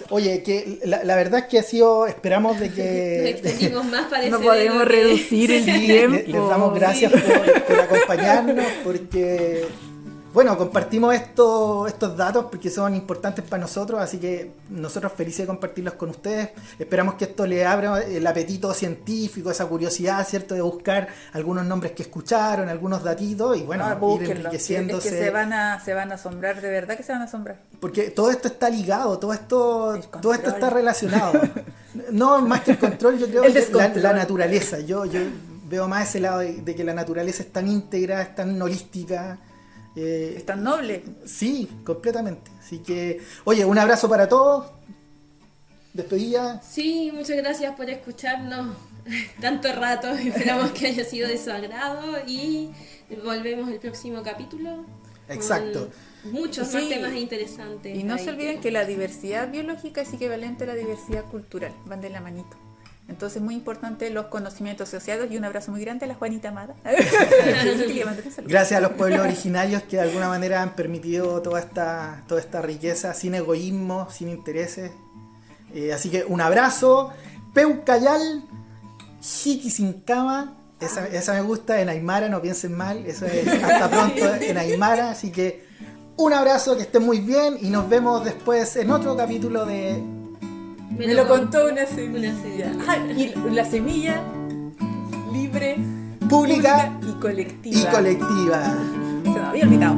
Oye, que la verdad es que ha sido, esperamos de que... extendimos más, parece. No podemos reducir el tiempo. Les damos gracias por acompañarnos, porque, bueno, compartimos estos datos porque son importantes para nosotros, así que nosotros felices de compartirlos con ustedes. Esperamos que esto les abra el apetito científico, esa curiosidad, ¿cierto?, de buscar algunos nombres que escucharon, algunos datitos, y bueno, ir enriqueciéndose. Es que se van a asombrar, de verdad que se van a asombrar. Porque todo esto está ligado, todo esto está relacionado. No, más que el control, yo creo que la naturaleza. Yo veo más ese lado de que la naturaleza es tan íntegra, es tan holística. Es tan noble. Sí, completamente. Así que, oye, un abrazo para todos. Despedida. Sí, muchas gracias por escucharnos tanto rato. Esperamos que haya sido de su agrado y volvemos el próximo capítulo. Exacto. Muchos más temas interesantes. Y no se olviden que la diversidad biológica es equivalente a la diversidad cultural. Van de la manito. Entonces, muy importante los conocimientos asociados y un abrazo muy grande a la Juanita Amada. Gracias a los pueblos originarios que de alguna manera han permitido toda esta riqueza sin egoísmo, sin intereses. Así que un abrazo. Peucayal, Jiquisincama, esa me gusta, en Aymara, no piensen mal, eso es hasta pronto en Aymara. Así que un abrazo, que estén muy bien y nos vemos después en otro capítulo de... Me lo contó una semilla. Y la semilla libre, Pública y colectiva. y colectiva. Se me había olvidado.